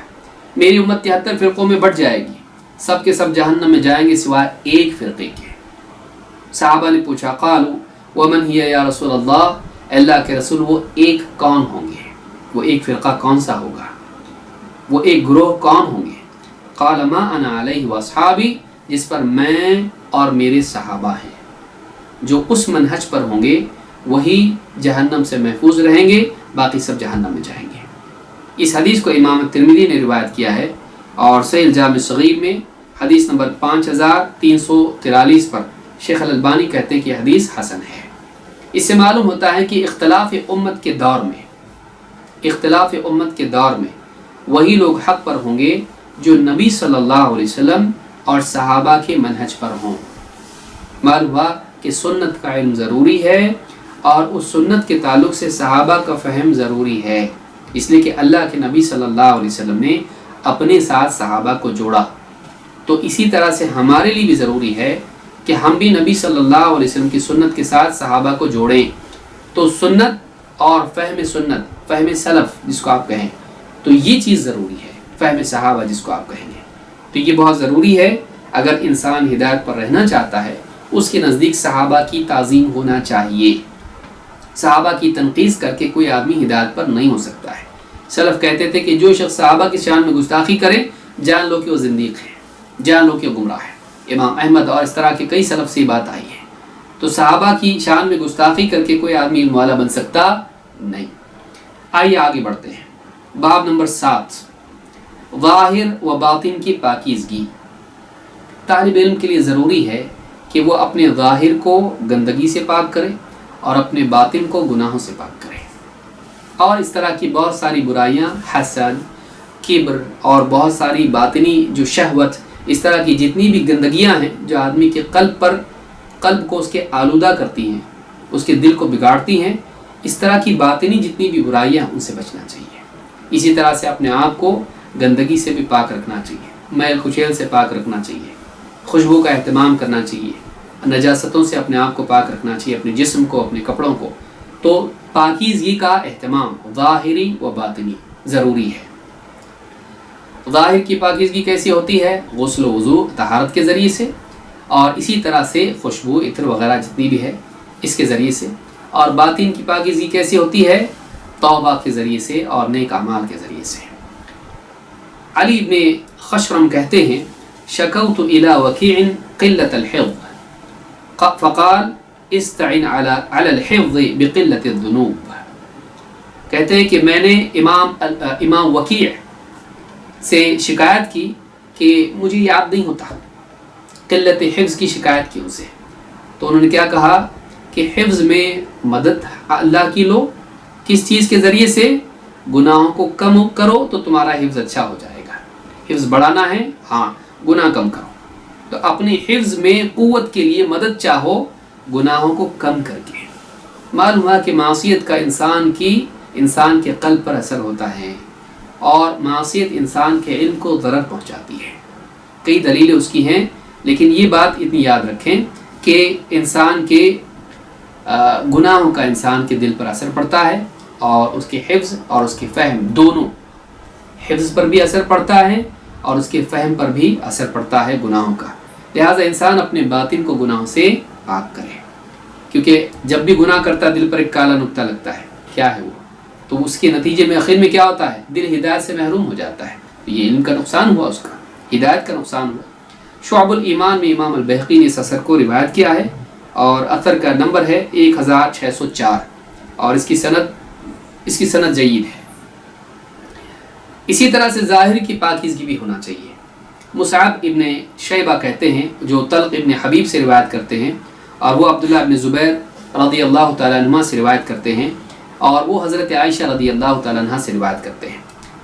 میری امت 73 فرقوں میں بٹ جائے گی، سب کے سب جہنم میں جائیں گے سوائے ایک فرقے کے۔ صحابہ نے پوچھا قالوا ومن ہی یا رسول اللہ، اللہ کے رسول وہ ایک کون ہوں گے، وہ ایک فرقہ کون سا ہوگا، وہ ایک گروہ کون ہوں گے؟ قال ما انا علیہ واصحابی، جس پر میں اور میرے صحابہ ہیں، جو اس منہج پر ہوں گے وہی جہنم سے محفوظ رہیں گے، باقی سب جہنم میں جائیں گے۔ اس حدیث کو امام ترمذی نے روایت کیا ہے، اور صحیح الجامع صغیر میں حدیث نمبر 5343 پر شیخ الالبانی کہتے ہیں کہ یہ حدیث حسن ہے۔ اس سے معلوم ہوتا ہے کہ اختلاف امت کے دور میں وہی لوگ حق پر ہوں گے جو نبی صلی اللہ علیہ وسلم اور صحابہ کے منہج پر ہوں۔ معلوم ہوا کہ سنت کا علم ضروری ہے، اور اس سنت کے تعلق سے صحابہ کا فہم ضروری ہے، اس لیے کہ اللہ کے نبی صلی اللہ علیہ وسلم نے اپنے ساتھ صحابہ کو جوڑا۔ تو اسی طرح سے ہمارے لیے بھی ضروری ہے کہ ہم بھی نبی صلی اللہ علیہ وسلم کی سنت کے ساتھ صحابہ کو جوڑیں۔ تو سنت اور فہم سنت، فہم سلف جس کو آپ کہیں، تو یہ چیز ضروری ہے، فہم صحابہ جس کو آپ کہیں گے، تو یہ بہت ضروری ہے۔ اگر انسان ہدایت پر رہنا چاہتا ہے، اس کے نزدیک صحابہ کی تعظیم ہونا چاہیے۔ صحابہ کی تنقیص کر کے کوئی آدمی ہدایت پر نہیں ہو سکتا ہے۔ سلف کہتے تھے کہ جو شخص صحابہ کی شان میں گستاخی کرے، جان لو کہ وہ زندیق ہے، جان لو کہ وہ گمراہ ہے۔ امام احمد اور اس طرح کے کئی سلف سے بات آئی ہے۔ تو صحابہ کی شان میں گستاخی کر کے کوئی آدمی علم والا بن سکتا نہیں۔ آئیے آگے بڑھتے ہیں۔ باب نمبر 7، ظاہر و باطن کی پاکیزگی۔ طالب علم کے لیے ضروری ہے کہ وہ اپنے ظاہر کو گندگی سے پاک کرے اور اپنے باطن کو گناہوں سے پاک کرے، اور اس طرح کی بہت ساری برائیاں، حسد، کبر اور بہت ساری باطنی جو شہوت، اس طرح کی جتنی بھی گندگیاں ہیں جو آدمی کے قلب کو اس کے آلودہ کرتی ہیں، اس کے دل کو بگاڑتی ہیں، اس طرح کی باطنی جتنی بھی برائیاں ان سے بچنا چاہیے۔ اسی طرح سے اپنے آپ کو گندگی سے بھی پاک رکھنا چاہیے، میل کچیل سے پاک رکھنا چاہیے، خوشبو کا اہتمام کرنا چاہیے، نجاستوں سے اپنے آپ کو پاک رکھنا چاہیے، اپنے جسم کو، اپنے کپڑوں کو۔ تو پاکیزگی کا اہتمام ظاہری و باطنی ضروری ہے۔ ظاہر کی پاکیزگی کیسی ہوتی ہے؟ غسل و وضو، طہارت کے ذریعے سے، اور اسی طرح سے خوشبو، عطر وغیرہ جتنی بھی ہے اس کے ذریعے سے۔ اور باطن کی پاکیزگی کیسی ہوتی ہے؟ توبہ کے ذریعے سے اور نیک اعمال کے ذریعے سے۔ علی بن خشرم کہتے ہیں شکوت الی وکیع قلت الحفظ فقال استعن علی الحفظ بقلت الذنوب۔ کہتے ہیں کہ میں نے امام وکیع سے شکایت کی کہ مجھے یاد نہیں ہوتا، قلت حفظ کی شکایت کی ان سے۔ تو انہوں نے کیا کہا کہ حفظ میں مدد اللہ کی لو، کس چیز کے ذریعے سے؟ گناہوں کو کم کرو تو تمہارا حفظ اچھا ہو جائے گا۔ حفظ بڑھانا ہے، ہاں گناہ کم کرو، تو اپنے حفظ میں قوت کے لیے مدد چاہو گناہوں کو کم کر کے۔ معلوم ہوا کہ معصیت کا انسان کے قلب پر اثر ہوتا ہے، اور معصیت انسان کے علم کو ضرر پہنچاتی ہے۔ کئی دلیلیں اس کی ہیں، لیکن یہ بات اتنی یاد رکھیں کہ انسان کے گناہوں کا انسان کے دل پر اثر پڑتا ہے، اور اس کے حفظ اور اس کے فہم دونوں، حفظ پر بھی اثر پڑتا ہے اور اس کے فہم پر بھی اثر پڑتا ہے گناہوں کا۔ لہٰذا انسان اپنے باطن کو گناہوں سے پاک کرے، کیونکہ جب بھی گناہ کرتا ہے دل پر ایک کالا نقطہ لگتا ہے، کیا ہے وہ؟ تو اس کے نتیجے میں آخر میں کیا ہوتا ہے؟ دل ہدایت سے محروم ہو جاتا ہے۔ یہ علم کا نقصان ہوا، اس کا ہدایت کا نقصان ہوا۔ شعب الایمان میں امام البیہقی نے اس اثر کو روایت کیا ہے، اور اثر کا نمبر ہے 1604، اور اس کی سند جید ہے۔ اسی طرح سے ظاہر کی پاکیزگی بھی ہونا چاہیے۔ مصعب ابن شیبہ کہتے ہیں، جو طلق ابن حبیب سے روایت کرتے ہیں، اور وہ عبداللہ ابن زبیر رضی اللہ تعالیٰ عنہ سے روایت کرتے ہیں، اور وہ حضرت عائشہ رضی اللہ تعالیٰ عنہ سے روایت کرتے ہیں۔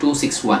261।